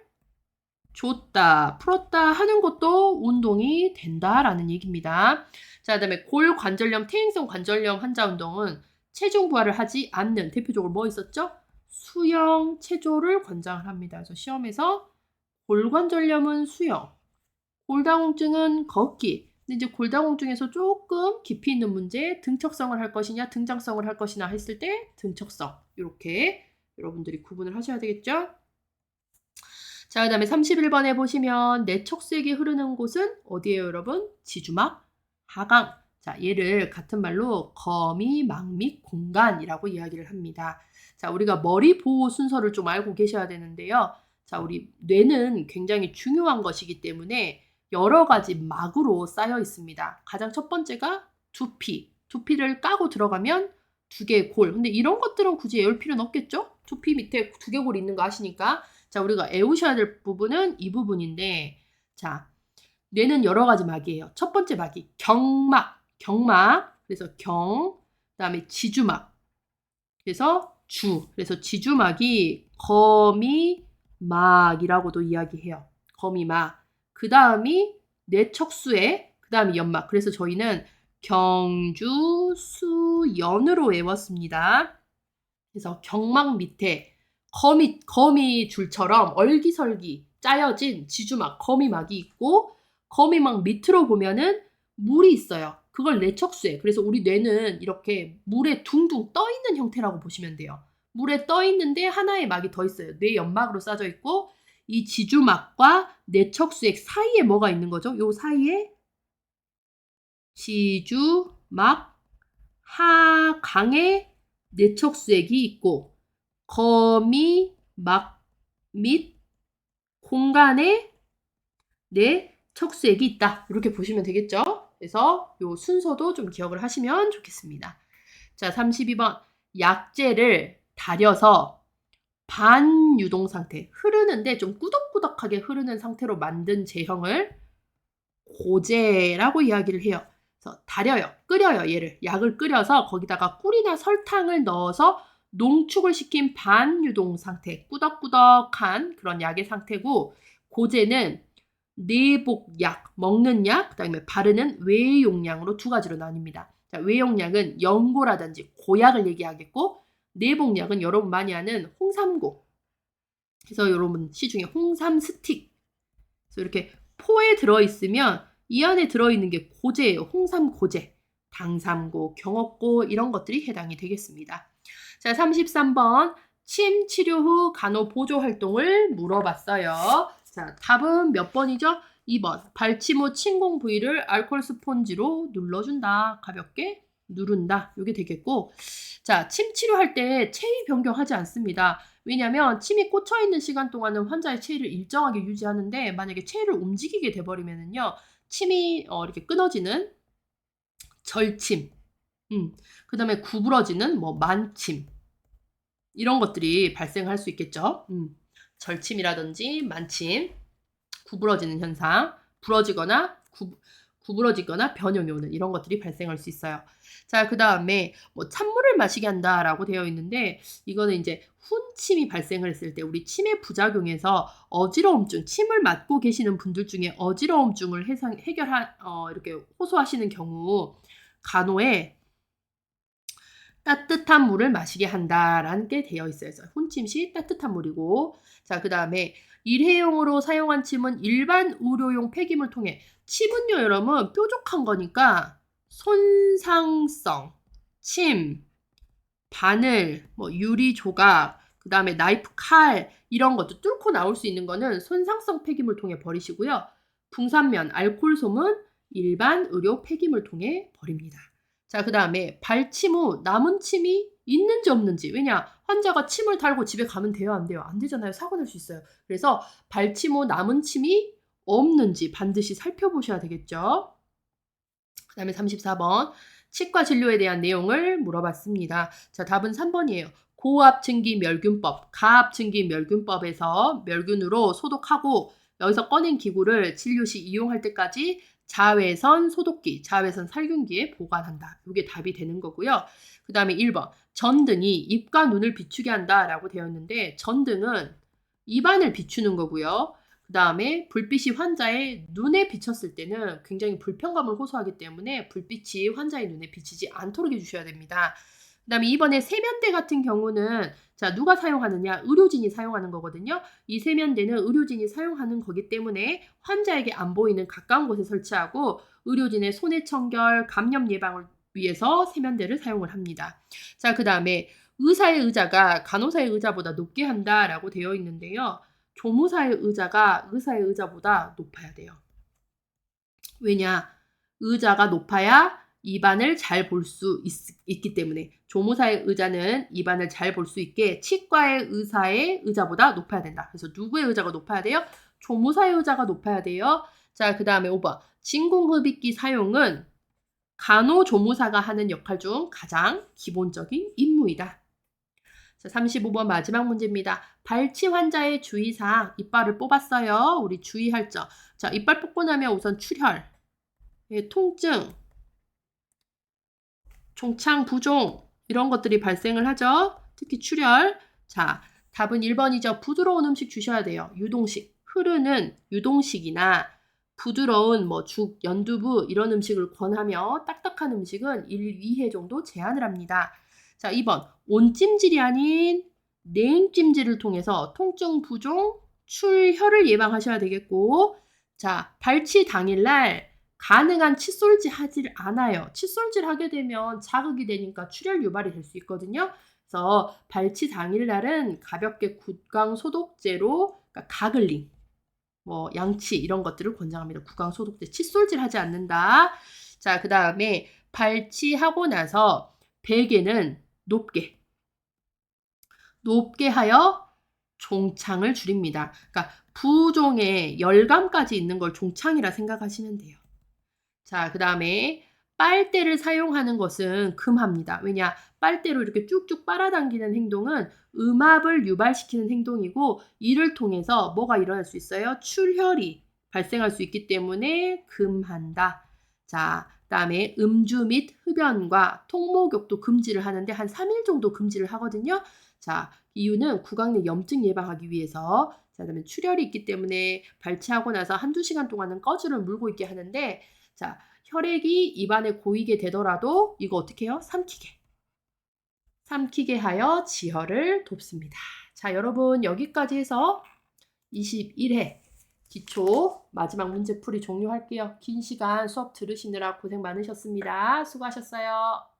[SPEAKER 1] 줬다, 풀었다 하는 것도 운동이 된다라는 얘기입니다. 자, 그다음에 골관절염, 퇴행성 관절염 환자 운동은 체중 부하를 하지 않는, 대표적으로 뭐 있었죠? 수영, 체조를 권장을 합니다. 그래서 시험에서 골관절염은 수영, 골다공증은 걷기. 근데 이제 골다공증에서 조금 깊이 있는 문제, 등척성을 할 것이냐, 등장성을 할 것이냐 했을 때 등척성. 이렇게 여러분들이 구분을 하셔야 되겠죠? 자, 그 다음에 31번에 보시면 내척수액이 흐르는 곳은 어디예요, 여러분? 지주막, 하강. 자, 얘를 같은 말로 거미막밑 공간이라고 이야기를 합니다. 자, 우리가 머리 보호 순서를 좀 알고 계셔야 되는데요. 자, 우리 뇌는 굉장히 중요한 것이기 때문에 여러 가지 막으로 쌓여 있습니다. 가장 첫 번째가 두피. 두피를 까고 들어가면 두 개의 골. 근데 이런 것들은 굳이 외울 필요는 없겠죠? 두피 밑에 두 개 골 있는 거 아시니까. 자, 우리가 외우셔야 될 부분은 이 부분인데, 자, 뇌는 여러 가지 막이에요. 첫 번째 막이 경막, 그래서 그다음에 지주막, 그래서 그래서 지주막이 거미막이라고도 이야기해요. 거미막. 그 다음이 뇌척수액, 그 다음이 연막. 그래서 저희는 경주수연으로 외웠습니다. 그래서 경막 밑에 거미줄처럼 얼기설기 짜여진 지주막, 거미막이 있고 거미막 밑으로 보면은 물이 있어요. 그걸 뇌척수액. 그래서 우리 뇌는 이렇게 물에 둥둥 떠 있는 형태라고 보시면 돼요. 물에 떠 있는데 하나의 막이 더 있어요. 뇌 연막으로 싸져 있고 이 지주막과 뇌척수액 사이에 뭐가 있는 거죠? 요 사이에 지주막 하강에 뇌척수액이 있고 거미막 및 공간에 뇌척수액이 있다. 이렇게 보시면 되겠죠? 그래서 요 순서도 좀 기억을 하시면 좋겠습니다. 자, 32번. 약재를 달여서 반유동 상태, 흐르는데 좀 꾸덕꾸덕하게 흐르는 상태로 만든 제형을 고제라고 이야기를 해요. 그래서 달여요. 끓여요. 얘를. 약을 끓여서 거기다가 꿀이나 설탕을 넣어서 농축을 시킨 반유동 상태, 꾸덕꾸덕한 그런 약의 상태고, 고제는 내복약, 먹는 약, 그다음에 바르는 외용량으로 두 가지로 나뉩니다. 자, 외용약은 연고라든지 고약을 얘기하겠고, 내복약은 여러분 많이 아는 홍삼고. 그래서 여러분 시중에 홍삼 스틱. 그래서 이렇게 포에 들어있으면 이 안에 들어있는 게 고제예요. 홍삼 고제. 당삼고, 경업고 이런 것들이 해당이 되겠습니다. 자, 33번. 침 치료 후 간호 보조 활동을 물어봤어요. 자, 답은 몇 번이죠? 2번. 발침 후 침공 부위를 알코올 스폰지로 눌러준다. 가볍게 누른다. 이게 되겠고, 자, 침 치료할 때 체위 변경하지 않습니다. 왜냐하면 침이 꽂혀 있는 시간 동안은 환자의 체위를 일정하게 유지하는데, 만약에 체위를 움직이게 돼버리면은요, 침이 이렇게 끊어지는 절침, 그다음에 구부러지는 뭐 만침 이런 것들이 발생할 수 있겠죠. 절침이라든지 만침, 구부러지는 현상, 부러지거나 구부러지거나 변형이 오는 이런 것들이 발생할 수 있어요. 자, 그다음에 뭐 찬물을 마시게 한다라고 되어 있는데, 이거는 이제 훈침이 발생을 했을 때 우리 침의 부작용에서 어지러움증, 침을 맞고 계시는 분들 중에 어지러움증을 이렇게 호소하시는 경우 간호에 따뜻한 물을 마시게 한다라는 게 되어 있어요. 그래서 훈침 시 따뜻한 물이고, 자, 그다음에 일회용으로 사용한 침은 일반 의료용 폐기물 통에, 침은요 여러분 뾰족한 거니까 손상성, 침, 바늘, 뭐 유리 조각, 그다음에 나이프 칼 이런 것도 뚫고 나올 수 있는 거는 손상성 폐기물 통에 버리시고요. 붕산면, 알코올 솜은 일반 의료 폐기물 통에 버립니다. 자, 그다음에 발침 후 남은 침이 있는지 없는지. 왜냐? 환자가 침을 달고 집에 가면 돼요, 안 돼요? 안 되잖아요. 사고 날 수 있어요. 그래서 발침 후 남은 침이 없는지 반드시 살펴보셔야 되겠죠. 그다음에 34번. 치과 진료에 대한 내용을 물어봤습니다. 자, 답은 3번이에요. 고압증기 멸균법, 가압증기 멸균법에서 멸균으로 소독하고, 여기서 꺼낸 기구를 진료 시 이용할 때까지 자외선 소독기, 자외선 살균기에 보관한다. 이게 답이 되는 거고요. 그 다음에 1번. 전등이 입과 눈을 비추게 한다라고 되어 있는데, 전등은 입안을 비추는 거고요. 그 다음에 불빛이 환자의 눈에 비쳤을 때는 굉장히 불편감을 호소하기 때문에 불빛이 환자의 눈에 비치지 않도록 해주셔야 됩니다. 그 다음에 이번에 세면대 같은 경우는, 자, 누가 사용하느냐? 의료진이 사용하는 거거든요. 이 세면대는 의료진이 사용하는 거기 때문에 환자에게 안 보이는 가까운 곳에 설치하고, 의료진의 손해 청결, 감염 예방을 위해서 세면대를 사용을 합니다. 자, 그 다음에 의사의 의자가 간호사의 의자보다 높게 한다라고 되어 있는데요. 조무사의 의자가 의사의 의자보다 높아야 돼요. 왜냐? 의자가 높아야 입안을 잘 볼 수 있기 때문에, 조무사의 의자는 입안을 잘 볼 수 있게 치과의 의사의 의자보다 높아야 된다. 그래서 누구의 의자가 높아야 돼요? 조무사의 의자가 높아야 돼요. 자, 그 다음에 5번. 진공흡입기 사용은 간호조무사가 하는 역할 중 가장 기본적인 임무이다. 자, 35번 마지막 문제입니다. 발치 환자의 주의사항, 이빨을 뽑았어요. 우리 주의할 점. 자, 이빨 뽑고 나면 우선 출혈, 통증, 종창 부종 이런 것들이 발생을 하죠. 특히 출혈. 자, 답은 1번이죠. 부드러운 음식 주셔야 돼요. 유동식, 흐르는 유동식이나 부드러운 뭐 죽, 연두부 이런 음식을 권하며, 딱딱한 음식은 1, 2회 정도 제한을 합니다. 자, 2번. 온찜질이 아닌 냉찜질을 통해서 통증 부종, 출혈을 예방하셔야 되겠고, 자, 발치 당일날 가능한 칫솔질 하질 않아요. 칫솔질 하게 되면 자극이 되니까 출혈 유발이 될 수 있거든요. 그래서 발치 당일날은 가볍게 구강 소독제로, 그러니까 가글링, 뭐 양치 이런 것들을 권장합니다. 구강 소독제, 칫솔질 하지 않는다. 자, 그 다음에 발치하고 나서 베개는 높게 하여 종창을 줄입니다. 그러니까 부종에 열감까지 있는 걸 종창이라 생각하시면 돼요. 자, 그 다음에 빨대를 사용하는 것은 금합니다. 왜냐? 빨대로 이렇게 쭉쭉 빨아당기는 행동은 음압을 유발시키는 행동이고, 이를 통해서 뭐가 일어날 수 있어요? 출혈이 발생할 수 있기 때문에 금한다. 자, 그 다음에 음주 및 흡연과 통목욕도 금지를 하는데 한 3일 정도 금지를 하거든요. 자, 이유는 구강 내 염증 예방하기 위해서. 자, 그다음에 출혈이 있기 때문에 발치하고 나서 한두 시간 동안은 꺼즈를 물고 있게 하는데, 자, 혈액이 입안에 고이게 되더라도 이거 어떻게 해요? 삼키게 하여 지혈을 돕습니다. 자, 여러분 여기까지 해서 21회 기초 마지막 문제풀이 종료할게요. 긴 시간 수업 들으시느라 고생 많으셨습니다. 수고하셨어요.